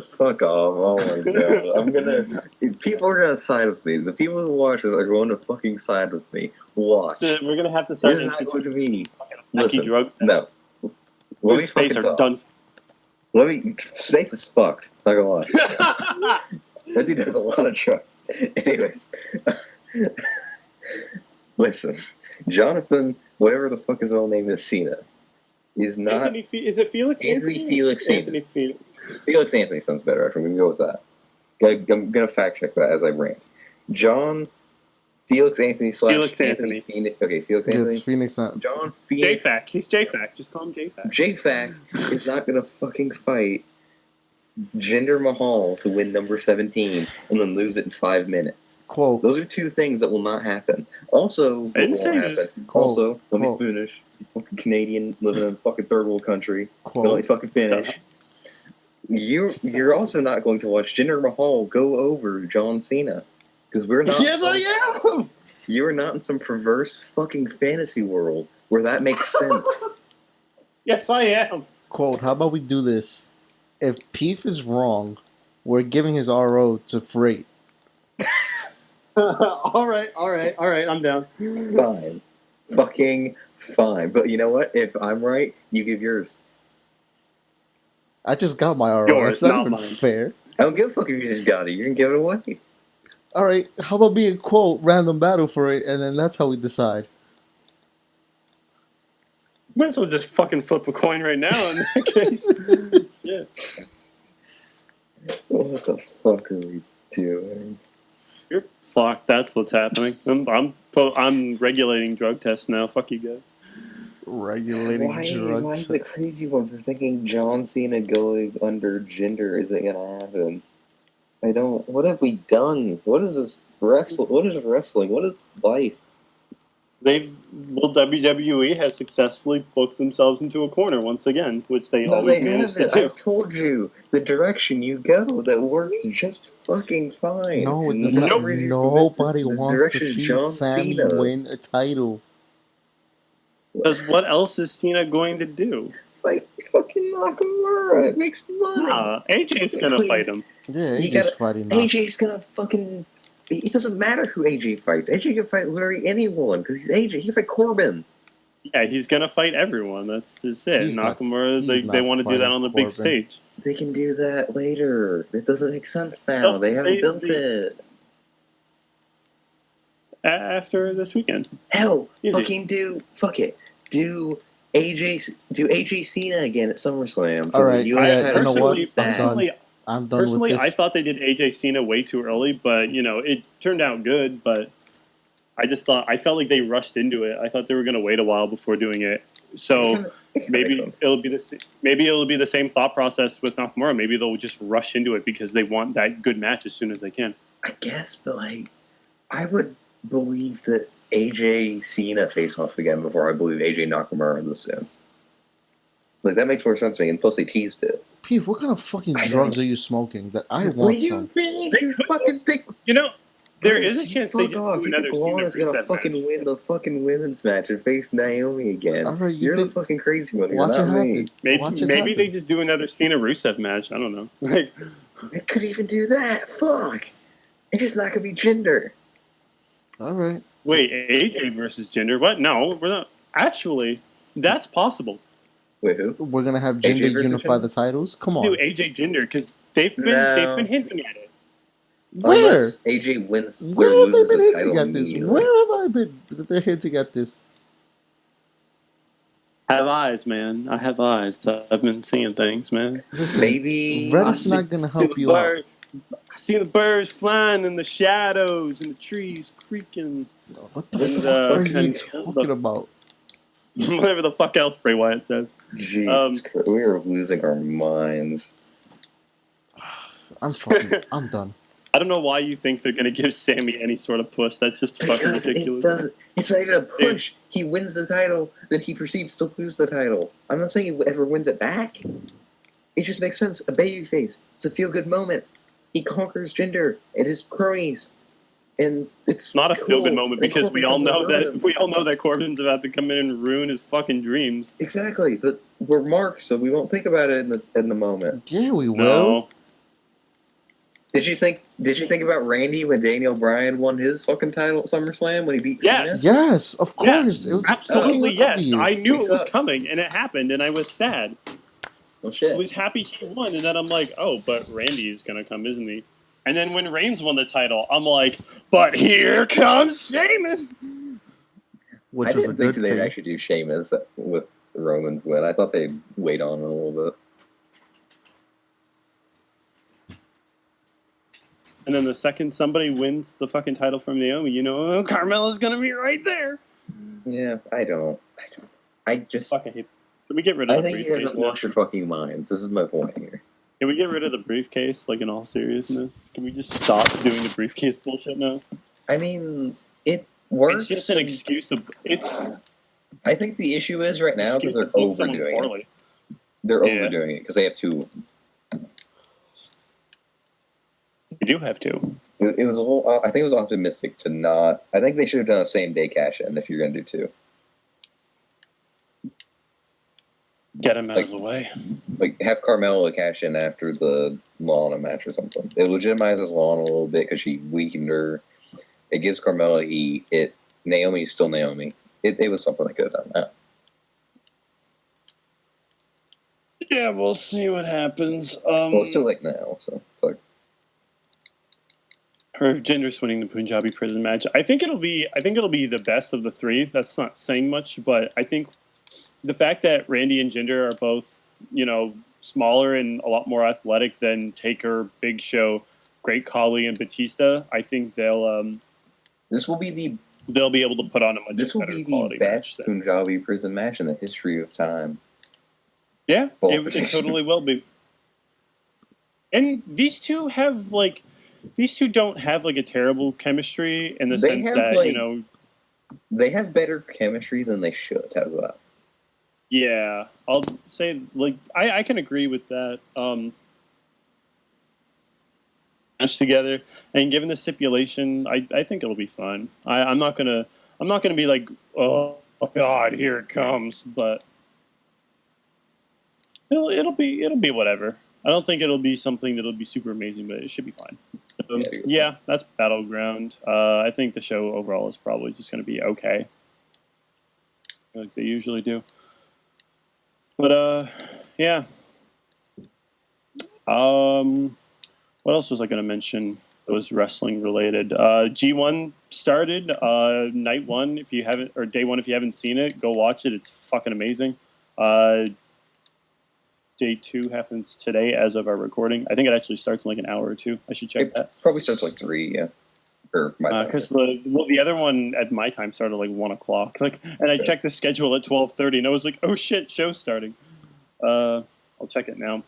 fuck off. Oh my god. People are gonna side with me. The people who watch this are going to fucking side with me. Watch. We're gonna have to start. This is not going to be. Listen, drug. No. Let me face are done. Space is fucked. Not gonna lie. That dude does a lot of drugs. Anyways. Listen. Jonathan, whatever the fuck his real name is, Cena, is not... is it Felix Anthony? Felix Anthony. Felix Anthony sounds better. I'm going to go with that. I'm going to fact check that as I rant. Felix Anthony / Felix Anthony. Phoenix. Okay, Felix Anthony. It's Phoenix. John Phoenix. J-Fac. He's J-Fac. Just call him J-Fac. J-Fac is not going to fucking fight Jinder Mahal to win number 17 and then lose it in 5 minutes. Quote. Those are 2 things that will not happen. Also, what won't happen. Also, let me finish. You fucking Canadian living in a fucking third world country. Let me fucking finish. You're also not going to watch Jinder Mahal go over John Cena. Because we're not... Yes, I am! You are not in some perverse fucking fantasy world where that makes sense. Yes, I am. Quote, how about we do this? If Peef is wrong, we're giving his RO to Freight. All right, I'm down. Fine. Fucking fine. But you know what? If I'm right, you give yours. I just got my RO. Yours, That's not not even mine. fair. I don't give a fuck if you just got it. You can give it away. All right, how about me and Quote random battle for it, and then that's how we decide. Might as well just fucking flip a coin right now in that case. Yeah. What the fuck are we doing? You're fucked. That's what's happening. I'm regulating drug tests now. Fuck you guys. Regulating drugs. Why the crazy one for thinking John Cena going under gender isn't gonna happen? I don't. What have we done? What is this wrestling? What is wrestling? What is life? WWE has successfully booked themselves into a corner once again, which they always manage to do. I told you the direction you go that works just fucking fine. No, it does not. Nobody wants to see Sammy win a title. Because what else is Cena going to do? Fight fucking Nakamura. It makes money. Nah, AJ's gonna fight him. Yeah, AJ's fighting. AJ's gonna fucking. It doesn't matter who AJ fights. AJ can fight literally anyone because he's AJ. He can fight Corbin. Yeah, he's gonna fight everyone. That's just it. Nakamura, they want to do that on the big stage. They can do that later. It doesn't make sense now. They haven't built it. After this weekend. Hell, fuck it. Do AJ Cena again at SummerSlam. All right, I'm done with this. I thought they did AJ Cena way too early, but it turned out good. But I felt like they rushed into it. I thought they were going to wait a while before doing it. So maybe it'll be the same thought process with Nakamura. Maybe they'll just rush into it because they want that good match as soon as they can. I guess, but I would believe that AJ Cena face off again before I believe AJ Nakamura this soon. That makes more sense to me. And plus, they teased it. Peef, what kind of fucking drugs are you smoking? That I want some. What do you mean? You fucking think? There is a chance they just do another Cena is gonna fucking win the fucking women's match and face Naomi again. All right, you're the fucking crazy one. Watch it happen. Maybe they just do another Cena Rusev match. I don't know. It could even do that. Fuck. It's just not gonna be gender. All right. Wait, AJ versus Jinder? What? No, we're not. Actually, that's possible. Wait, who? We're gonna have Jinder unify the titles. Come on, do AJ Jinder because they've been hinting at it. Where? Unless AJ wins or loses his title immediately. Where have I been? They're hinting at this. I have eyes, man. I have eyes. I've been seeing things, man. Listen, maybe Reddit's not gonna help you out. I see the birds flying in the shadows and the trees creaking. What the fuck are you talking about? Whatever the fuck else Bray Wyatt says. Jesus Christ, we are losing our minds. I'm done. I don't know why you think they're going to give Sammy any sort of push. That's just fucking ridiculous. It's not even a push. He wins the title, then he proceeds to lose the title. I'm not saying he ever wins it back. It just makes sense. A babyface. It's a feel-good moment. He conquers Jinder and his cronies. And it's not a feel-good moment because we all know that Corbin's about to come in and ruin his fucking dreams. Exactly, but we're marks, so we won't think about it in the moment. Yeah, we will. No. Did you think about Randy when Daniel Bryan won his fucking title at SummerSlam when he beat Cena? Yes, of course. Yes, it was absolutely yes. Obvious. I knew it was coming, and it happened, and I was sad. Well, shit. I was happy he won, and then I'm like, oh, but Randy's gonna come, isn't he? And then when Reigns won the title, I'm like, but here comes Sheamus! I didn't think they'd actually do Sheamus with Roman's win. I thought they'd wait on it a little bit. And then the second somebody wins the fucking title from Naomi, Carmella's gonna be right there. Yeah, I don't. I just fucking hate. Can we get rid of the briefcase? I think you guys have lost your fucking minds. This is my point here. Can we get rid of the briefcase, in all seriousness? Can we just stop doing the briefcase bullshit now? I mean, it works. It's just an excuse to... I think the issue is right now that they're overdoing it. They're overdoing it because they have two. You do have two. It was a little... I think it was optimistic to not... I think they should have done a same-day cash-in if you're going to do two. Get him out of the way. Have Carmella cash in after the Lana match or something. It legitimizes Lana a little bit because she weakened her. It gives Carmella heat. Naomi's still Naomi. It was something that could have done that. Yeah, we'll see what happens. Well, it's too late now, so fuck. Her Jinder's winning the Punjabi prison match. I think it'll be the best of the three. That's not saying much, but I think the fact that Randy and Jinder are both, smaller and a lot more athletic than Taker, Big Show, Great Khali and Batista, I think this will be they'll be able to put on a much this will better be quality the best match Punjabi prison match in the history of time. Yeah, it totally will be. And these two don't have like a terrible chemistry in the sense that, like, you know, they have better chemistry than they should. How's that? Yeah, I'll say, like, I can agree with that. Match together, and given the stipulation, I think it'll be fun. I'm not gonna be like, oh God, here it comes, but it'll be whatever. I don't think it'll be something that'll be super amazing, but it should be fine. So, yeah, that's Battleground. I think the show overall is probably just going to be okay, like they usually do. But yeah. What else was I going to mention that was wrestling related? G1 started night one. If you haven't, or day one, if you haven't seen it, go watch it. It's fucking amazing. Day two happens today as of our recording. I think it actually starts in like an hour or two. I should check that. Probably starts like 3, yeah. Or my time. Because the other one at my time started like 1 o'clock. Like, and I checked the schedule at 12:30, and I was like, oh shit, show's starting. I'll check it now.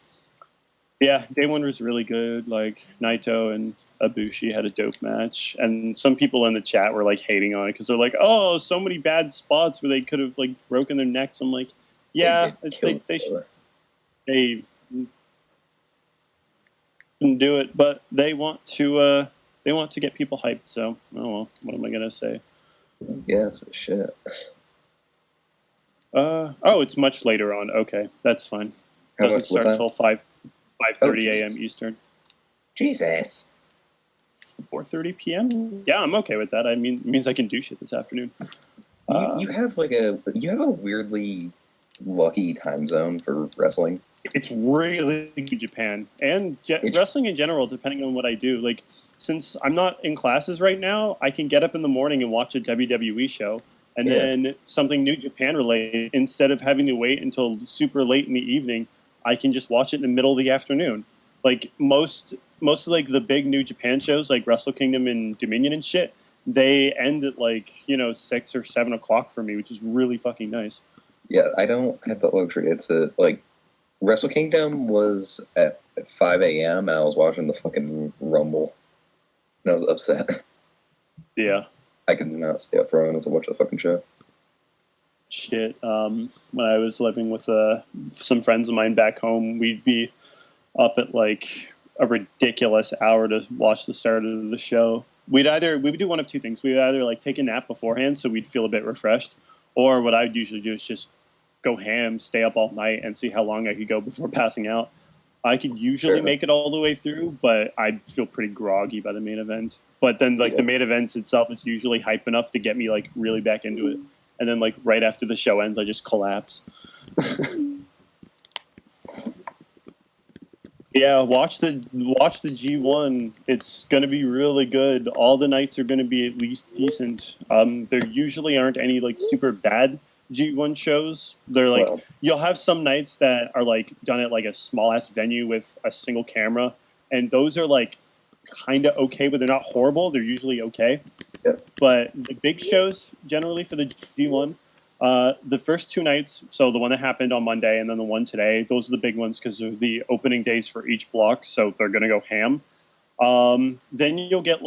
Yeah, day one was really good. Like, Naito and Ibushi had a dope match, and some people in the chat were like hating on it because they're like, "Oh, so many bad spots where they could have like broken their necks." I'm like, "Yeah, they shouldn't do it, but they want to get people hyped." So, oh well, what am I gonna say? Yes, shit. Oh, it's much later on. Okay, that's fine. It doesn't start until 5:30 a.m. Eastern. Jesus. 4:30 p.m. Yeah, I'm okay with that. I mean, it means I can do shit this afternoon. You have a weirdly lucky time zone for wrestling. It's really Japan and wrestling in general, depending on what I do. Like, since I'm not in classes right now, I can get up in the morning and watch a WWE show, and then something New Japan related. Instead of having to wait until super late in the evening, I can just watch it in the middle of the afternoon. Like most of like the big New Japan shows, like Wrestle Kingdom and Dominion and shit, they end at like 6 or 7 o'clock for me, which is really fucking nice. Yeah, I don't have that luxury. It's like Wrestle Kingdom was at 5 a.m. and I was watching the fucking Rumble, and I was upset. Yeah, I could not stay up for long enough to watch the fucking show. Shit. When I was living with some friends of mine back home, we'd be up at like a ridiculous hour to watch the start of the show. We would do one of two things. We would either like take a nap beforehand so we'd feel a bit refreshed, or what I would usually do is just go ham, stay up all night, and see how long I could go before passing out. I could usually make it all the way through, but I'd feel pretty groggy by the main event. But then like the main event itself is usually hype enough to get me like really back into it. And then like right after the show ends, I just collapse. Yeah, watch the G1. It's going to be really good. All the nights are going to be at least decent. There usually aren't any like super bad G1 shows. They're like you'll have some nights that are like done at like a small ass venue with a single camera, and those are like kind of okay, but they're not horrible. They're usually okay. Yep. But the big shows generally for the G1. The first 2 nights, so the one that happened on Monday and then the one today, those are the big ones because they're the opening days for each block, so they're going to go ham. Then you'll get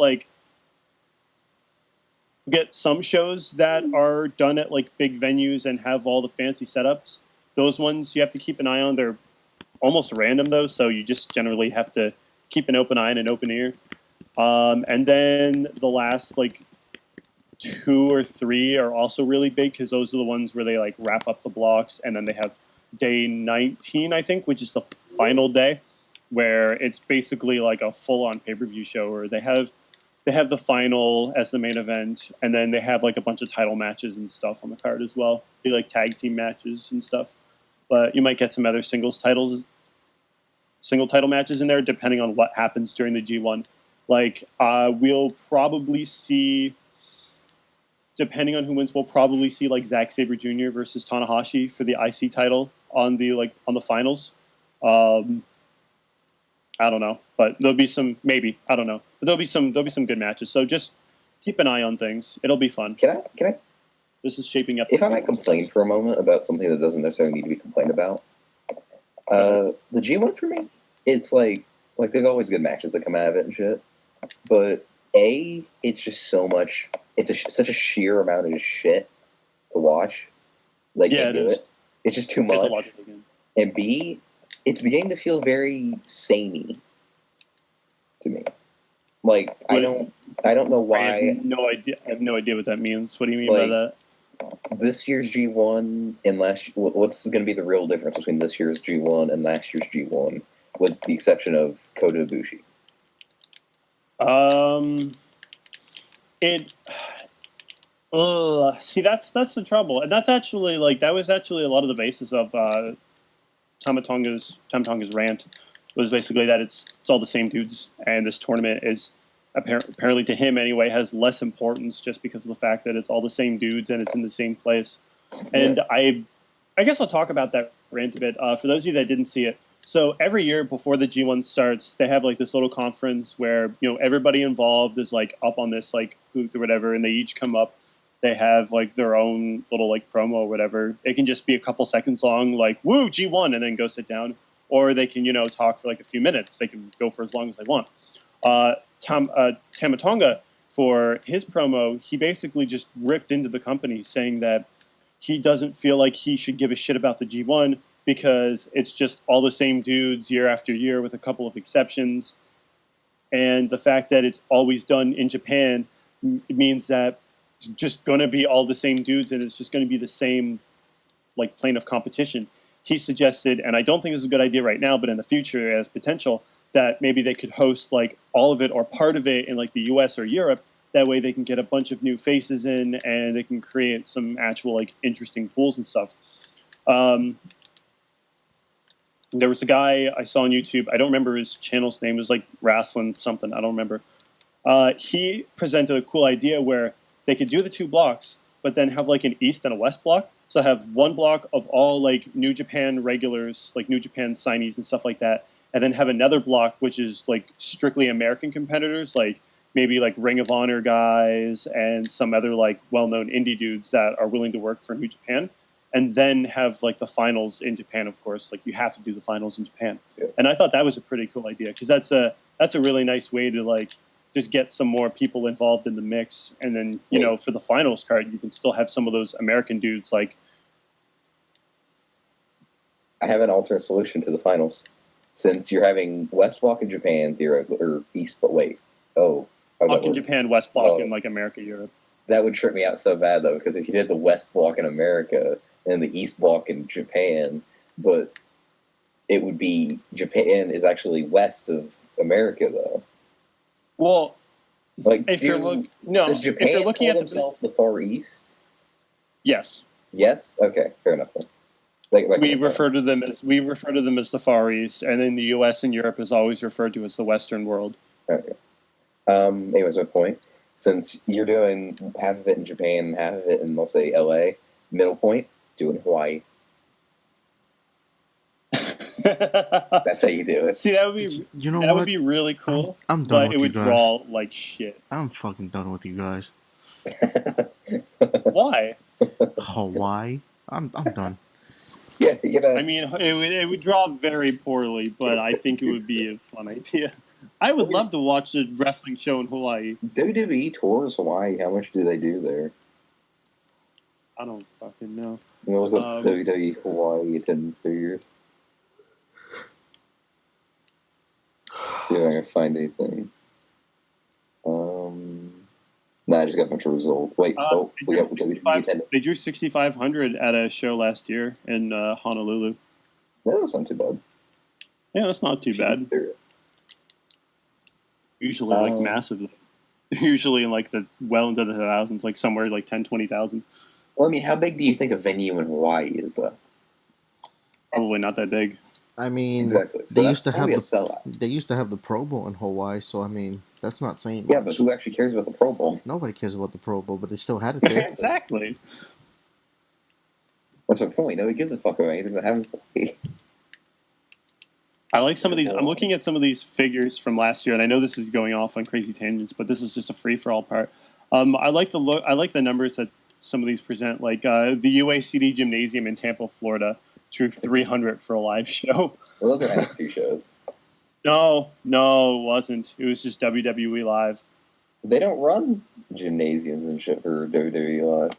some shows that are done at like big venues and have all the fancy setups. Those ones you have to keep an eye on. They're almost random though, so you just generally have to keep an open eye and an open ear. And then the last like 2 or 3 are also really big because those are the ones where they like wrap up the blocks, and then they have day 19, I think, which is the final day, where it's basically like a full-on pay-per-view show where they have the final as the main event, and then they have like a bunch of title matches and stuff on the card as well. They like tag team matches and stuff, but you might get some other single title matches in there depending on what happens during the G1. Like we'll probably see. Depending on who wins, we'll probably see like Zack Sabre Jr. versus Tanahashi for the IC title on the finals. I don't know, but there'll be some maybe I don't know, but there'll be some good matches. So just keep an eye on things. It'll be fun. Can I? This is shaping up. If I might complain for a moment about something that doesn't necessarily need to be complained about, the G1 for me, it's like there's always good matches that come out of it and shit, but it's just so much. It's such a sheer amount of shit to watch. Like, yeah, can't do it. It's just too much. It's a lot to take in. And B, it's beginning to feel very samey to me. Like, I don't know why. I have no idea. I have no idea what that means. What do you mean by that? This year's G1 and what's going to be the real difference between this year's G1 and last year's G1, with the exception of Kota Ibushi? See, that's the trouble, and that's actually that was actually a lot of the basis of Tama Tonga's rant, was basically that it's all the same dudes, and this tournament is apparently to him anyway has less importance just because of the fact that it's all the same dudes and it's in the same place. And I guess I'll talk about that rant a bit. For those of you that didn't see it, so every year before the G1 starts, they have this little conference where everybody involved is up on this booth or whatever, and they each come up. They have their own little promo or whatever. It can just be a couple seconds long, "Woo G1," and then go sit down, or they can talk for a few minutes. They can go for as long as they want. Tama Tonga, for his promo, he basically just ripped into the company, saying that he doesn't feel like he should give a shit about the G1 because it's just all the same dudes year after year with a couple of exceptions. And the fact that it's always done in Japan means that it's just going to be all the same dudes and it's just going to be the same plane of competition. He suggested, and I don't think this is a good idea right now, but in the future as potential, that maybe they could host all of it or part of it in the US or Europe. That way they can get a bunch of new faces in and they can create some actual interesting pools and stuff. There was a guy I saw on YouTube. I don't remember his channel's name. It was Wrestling something. I don't remember. He presented a cool idea where they could do the two blocks, but then have an East and a West block. So have one block of all New Japan regulars, New Japan signees and stuff like that. And then have another block, which is strictly American competitors, maybe Ring of Honor guys and some other well-known indie dudes that are willing to work for New Japan. And then have the finals in Japan, of course. You have to do the finals in Japan. Yeah. And I thought that was a pretty cool idea because that's a really nice way to just get some more people involved in the mix. And then, for the finals card, you can still have some of those American dudes I have an alternate solution to the finals. Since you're having West Block in Japan, theoretically, or East, but wait. Block in Japan, West Block in America, Europe. That would trip me out so bad, though, because if you did the West Block in America and the East Block in Japan, but it would be Japan is actually west of America, though. Well, does Japan call themselves the Far East? Yes. Yes? Okay, fair enough then. We refer to them as the Far East, and then the U.S. and Europe is always referred to as the Western world. Okay. Anyways, my point. Since you're doing half of it in Japan and half of it in, let's say, L.A., middle point, do it in Hawaii. That's how you do it. See, that would be would be really cool. I'm done with you guys. But it would draw like shit. I'm fucking done with you guys. Why? Hawaii? I'm done. Yeah, you know. I mean, it would draw very poorly, but I think it would be a fun idea. I would love to watch a wrestling show in Hawaii. WWE tours Hawaii. How much do they do there? I don't fucking know. You know, look up WWE Hawaii attendance figures. See if I can find anything. Nah, I just got a bunch of results. Wait, we got WWE attendance. They drew 6,500 at a show last year in Honolulu. Yeah, that's not too bad. Yeah, that's not too bad. Usually, like, massively. Usually in, like, into the thousands, like, somewhere, like, 10, 20,000. Well, I mean, how big do you think a venue in Hawaii is, though? Probably not that big. I mean, exactly. So they used to have the Pro Bowl in Hawaii, so, I mean, that's not saying much. Yeah, but who actually cares about the Pro Bowl? Nobody cares about the Pro Bowl, but they still had it there. Exactly. That's my point. Nobody gives a fuck about anything that happens to me. I like some of these. I'm looking at some of these figures from last year, and I know this is going off on crazy tangents, but this is just a free for all part. I like the look. I like the numbers that some of these present. Like the UACD Gymnasium in Tampa, Florida, drew 300 for a live show. Well, those are NXT shows. No, it wasn't. It was just WWE Live. They don't run gymnasiums and shit for WWE Live.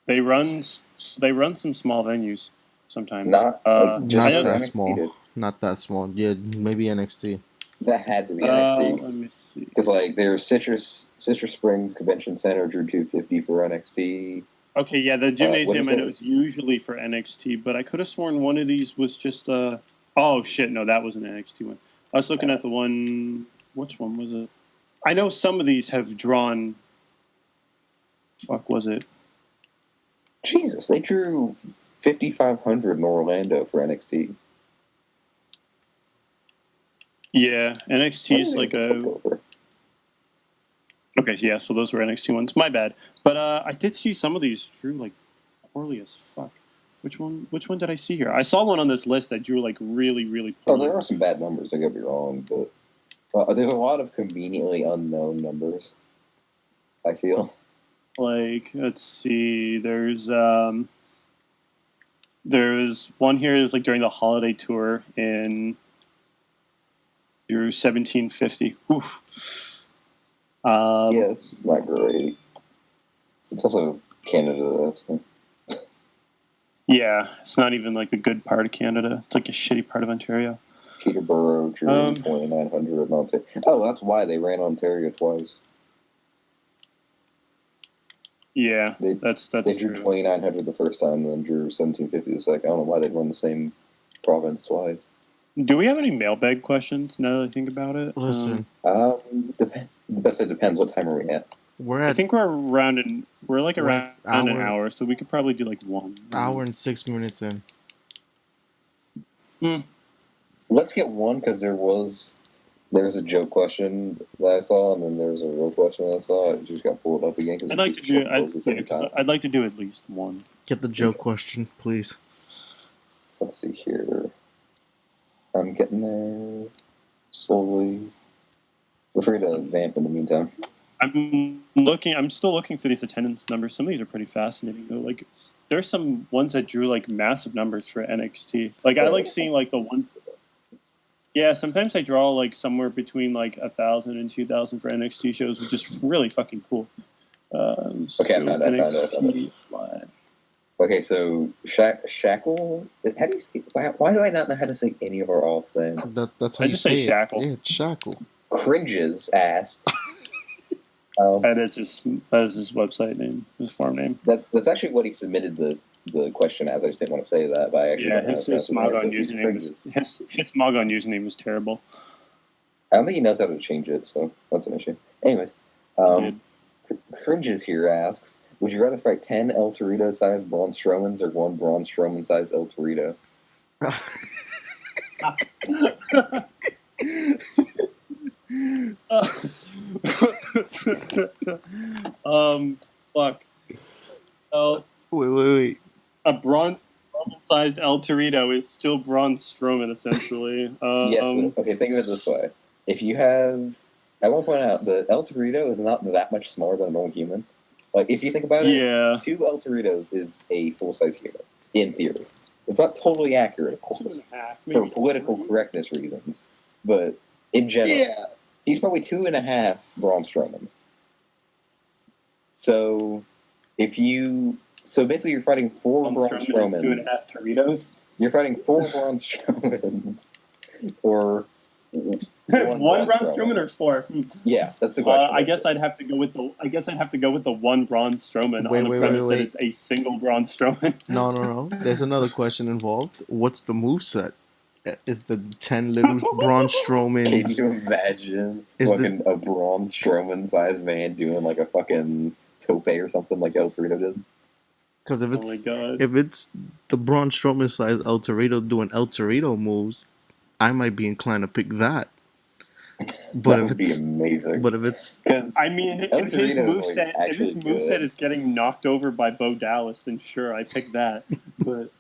They run some small venues sometimes. Not that small. Not that small. Yeah, maybe NXT. That had to be NXT. Let me see. Because like there's Citrus Springs Convention Center drew 250 for NXT. Okay, yeah, the gymnasium I know is usually for NXT, but I could have sworn one of these was just oh shit, no, that was an NXT one. I was looking at the one. Which one was it? I know some of these have drawn. Fuck, was it? Jesus, they drew 5,500 in Orlando for NXT. Yeah, NXT is like a. Okay, yeah, so those were NXT ones. My bad, but I did see some of these drew like poorly as fuck. Which one did I see here? I saw one on this list that drew like really, really poorly. Oh, there are some bad numbers. Don't get me wrong, but there's a lot of conveniently unknown numbers. I feel. Like, let's see. There's one here is like during the holiday tour in drew 1750. Oof. Yeah, it's not great. It's also Canada. That's. Yeah, it's not even like the good part of Canada. It's like a shitty part of Ontario. Peterborough drew 2,900 in Ontario. Oh, that's why they ran Ontario twice. Yeah, that's they drew 2,900 the first time, and then drew 1,750 the second. I don't know why they'd run the same province twice. Do we have any mailbag questions now that I think about it? Listen, it depends. What time are we at? I think we're around an hour, so we could probably do like 1 hour and 6 minutes in. Let's get one because there was a joke question that I saw, and then there was a real question that I saw. It just got pulled up again. I'd like to do at least one. Get the joke question, please. Let's see here. I'm getting there slowly. Feel free to vamp in the meantime. I'm still looking through these attendance numbers. Some of these are pretty fascinating though. Like there's some ones that drew like massive numbers for NXT. Like I like seeing like the one. Yeah, sometimes I draw like somewhere between like 1,000 and 2,000 for NXT shows, which is really fucking cool. Okay, I found it. Okay, so Shackle. How do you say? Why do I not know how to say any of our alt names? That's how you say it. Shackle. Yeah, it's Shackle. Cringes asked. That is his website name, his farm name. That's actually what he submitted the question as. I just didn't want to say that, but I actually his Smogon username was terrible. I don't think he knows how to change it, so that's an issue. Anyways, Cringes here asks, would you rather fight 10 El Torito-sized Braun Strowmans or 1 Braun Strowman-sized El Torito? Fuck. Oh. Wait. A Braun Strowman-sized El Torito is still Braun Strowman, essentially. Yes, but, okay, think of it this way. If you have... I want to point out, the El Torito is not that much smaller than a normal human. Like, if you think about it, 2 El Toritos is a full-size human, in theory. It's not totally accurate, of course, for political correctness reasons. But, in general, he's probably 2.5 Braun Strowmans. So, So basically, you're fighting 4 Braun Strowmans. 2.5 Doritos. You're fighting 4 Braun Strowmans, or 1 Braun Strowman or 4? Yeah, that's the question. I guess I'd have to go with the 1 Braun Strowman on the premise that it's a single Braun Strowman. No. There's another question involved. What's the moveset? Is the 10 little Braun Strowmans? Can you imagine a Braun Strowman-sized man doing like a fucking tope or something like El Torito did? Because if it's the Braun Strowman size El Torito doing El Torito moves, I might be inclined to pick that. But that would be amazing. But if it's, I mean, if his moveset is getting knocked over by Bo Dallas, then sure, I pick that. But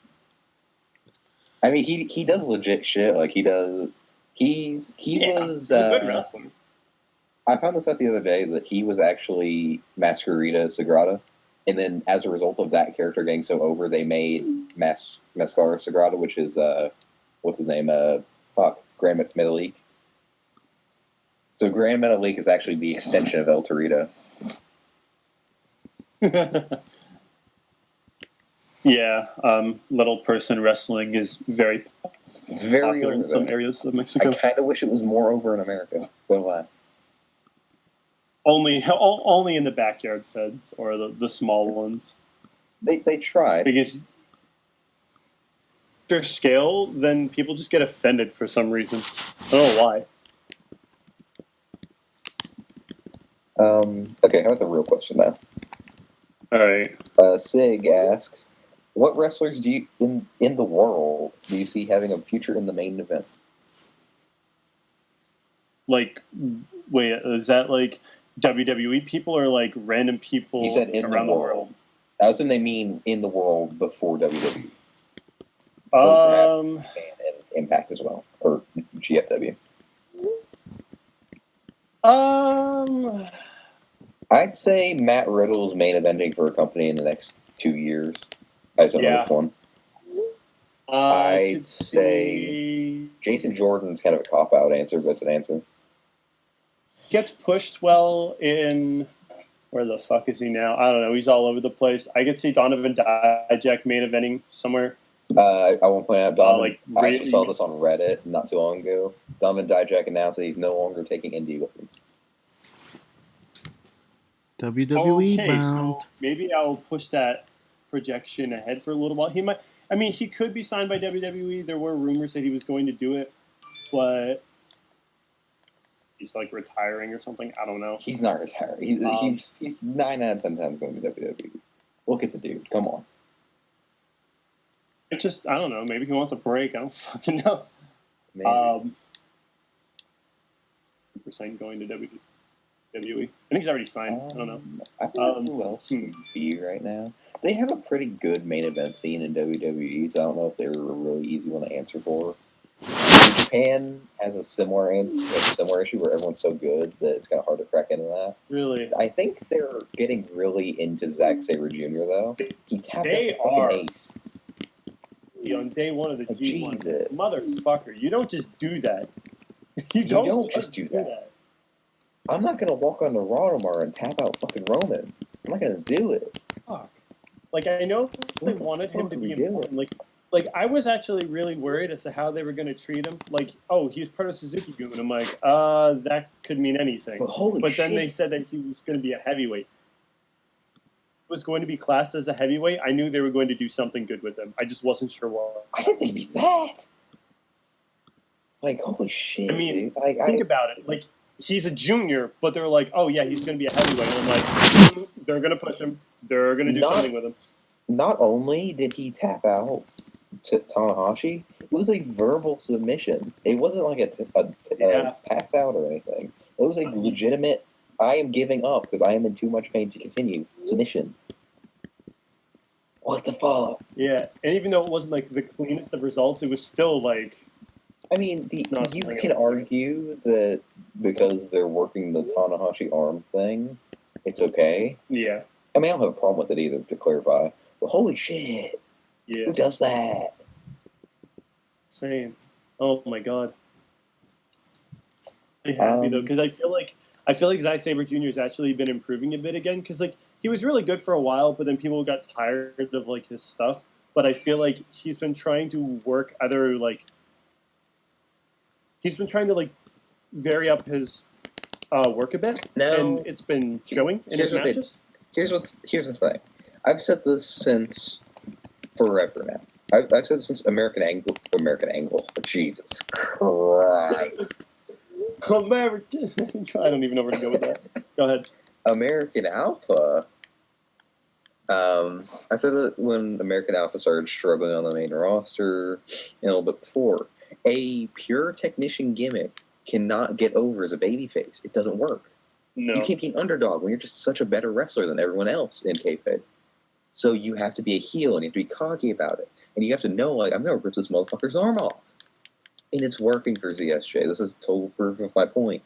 I mean, he does legit shit. Like he does He was. He's a good wrestler. I found this out the other day that he was actually Masquerita Sagrada, and then as a result of that character getting so over, they made Mascara Sagrada, which is what's his name? Grand Metalik. So Grand Metalik is actually the extension of El Torito. Yeah, little person wrestling is very popular in some areas of Mexico. I kind of wish it was more over in America, but alas. Only in the backyard feds or the small ones. They try. Because their scale, then people just get offended for some reason. I don't know why. Okay, how about the real question now? All right. Sig asks, what wrestlers do you in the world do you see having a future in the main event? Like, wait, is that like WWE people or like random people he said in around the world? I assume they mean in the world before WWE. And Impact as well, or GFW. I'd say Matt Riddle's main eventing for a company in the next 2 years. I don't know which one. I'd say Jason Jordan's kind of a cop-out answer, but it's an answer. Gets pushed well in... Where the fuck is he now? I don't know. He's all over the place. I could see Donovan Dijak main eventing somewhere. I won't point out Donovan. I actually saw really? this on Reddit not too long ago. Donovan Dijak announced that he's no longer taking indie bookings. WWE bound. So maybe I'll push that projection ahead for a little while. He might. I mean, he could be signed by WWE. There were rumors that he was going to do it, but he's like retiring or something. I don't know. He's not retiring. He's 9 out of 10 times going to WWE. Look at the dude. Come on. It just, I don't know. Maybe he wants a break. I don't fucking know. Maybe. Percent going to WWE. I think he's already signed. I don't know. I don't know who else would be right now. They have a pretty good main event scene in WWE, so I don't know if they're a really easy one to answer for. Japan has a similar issue where everyone's so good that it's kind of hard to crack into that. Really? I think they're getting really into Zack Sabre Jr. though. He tapped out the fucking ace. On day one of the G1. Jesus. Motherfucker, you don't just do that. You don't just do that. I'm not gonna walk on the Raw tomorrow and tap out fucking Roman. I'm not gonna do it. Fuck. Like, I know they wanted him to be important. Like, I was actually really worried as to how they were gonna treat him. Like, oh, he's part of Suzuki-gun. I'm like, that could mean anything. But then they said that he was gonna be a heavyweight. Was going to be classed as a heavyweight. I knew they were going to do something good with him. I just wasn't sure what. I didn't think it'd be that. Like, holy shit! I mean, dude. think about it. Like, he's a junior, but they're like, oh yeah, he's going to be a heavyweight. And I'm like, they're going to push him. They're going to do something with him. Not only did he tap out to Tanahashi, it was a verbal submission. It wasn't like a pass out or anything. It was a legitimate, I am giving up because I am in too much pain to continue submission. What the fuck? Yeah, and even though it wasn't like the cleanest of results, it was still like... I mean, you can argue that because they're working the Tanahashi arm thing, it's okay. Yeah. I mean, I don't have a problem with it either, to clarify. But holy shit. Yeah. Who does that? Same. Oh my god. I'm happy though, because I feel like Zack Sabre Jr. has actually been improving a bit again, because like he was really good for a while, but then people got tired of like his stuff. But I feel like he's been trying to work either like he's been trying to like vary up his work a bit, and it's been showing in his matches. Here's the thing. I've said this since forever now. I've said it since American Angle. Jesus Christ. American. I don't even know where to go with that. Go ahead. American Alpha. I said that when American Alpha started struggling on the main roster, and a little bit before. A pure technician gimmick cannot get over as a babyface. It doesn't work. No. You can't be an underdog when you're just such a better wrestler than everyone else in kayfabe. So you have to be a heel, and you have to be cocky about it. And you have to know, like, I'm going to rip this motherfucker's arm off. And it's working for ZSJ. This is total proof of my point.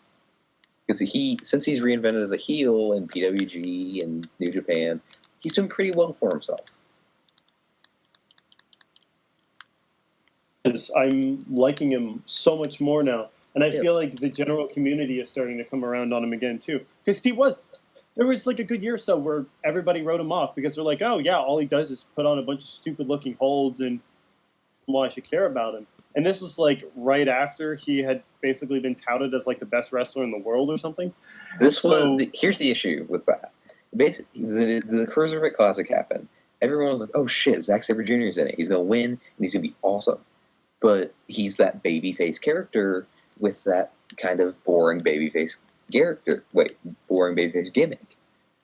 Because since he's reinvented as a heel in PWG and New Japan, he's doing pretty well for himself. I'm liking him so much more now. And I feel like the general community is starting to come around on him again, too. Because there was like a good year or so where everybody wrote him off because they're like, oh, yeah, all he does is put on a bunch of stupid-looking holds and why I should care about him. And this was like right after he had basically been touted as like the best wrestler in the world or something. Here's the issue with that. Basically, the Cruiserweight Classic happened. Everyone was like, oh shit, Zack Sabre Jr. is in it. He's going to win, and he's going to be awesome. But he's that babyface character with that kind of boring babyface gimmick.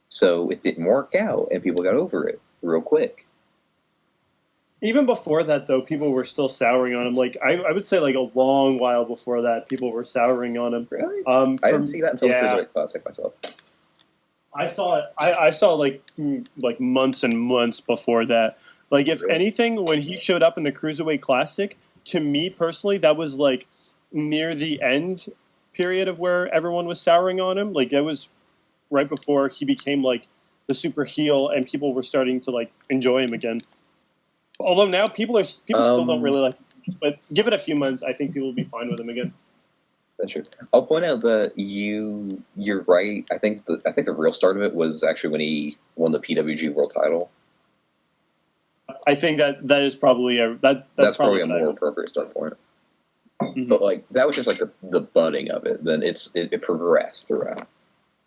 So it didn't work out, and people got over it real quick. Even before that, though, people were still souring on him. Like I would say, like a long while before that, people were souring on him. Really? I didn't see that until the Cruiserweight Classic myself. I saw it. I saw like months and months before that. Like if anything, when he showed up in the Cruiserweight Classic, to me personally, that was like near the end period of where everyone was souring on him. Like that was right before he became like the super heel, and people were starting to like enjoy him again. Although now people still don't really like him, but give it a few months, I think people will be fine with him again. That's true. I'll point out that you're right. I think the real start of it was actually when he won the PWG World Title. I think that is probably that's probably a more appropriate start for him. Mm-hmm. But like that was just like the budding of it. Then it progressed throughout.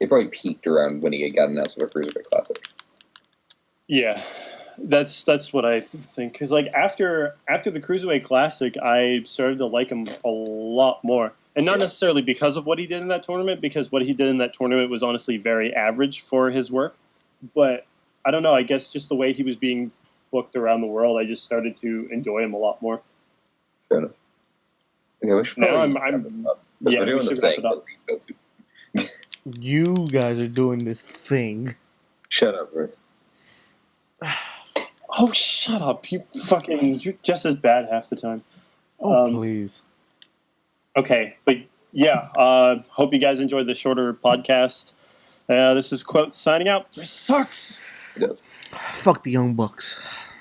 It probably peaked around when he got announced for the Cruiserweight Classic. Yeah. That's what I think. Because like after the Cruiserweight Classic, I started to like him a lot more, and not necessarily because of what he did in that tournament, because what he did in that tournament was honestly very average for his work. But I don't know. I guess just the way he was being booked around the world, I just started to enjoy him a lot more. Fair enough. Okay, we should probably we're doing this thing. You guys are doing this thing. Shut up, Bhris. Oh, shut up. You're just as bad half the time. Oh, please. Okay, but yeah, hope you guys enjoyed the shorter podcast. This is Quote signing out. This sucks. It does. Fuck the Young Bucks.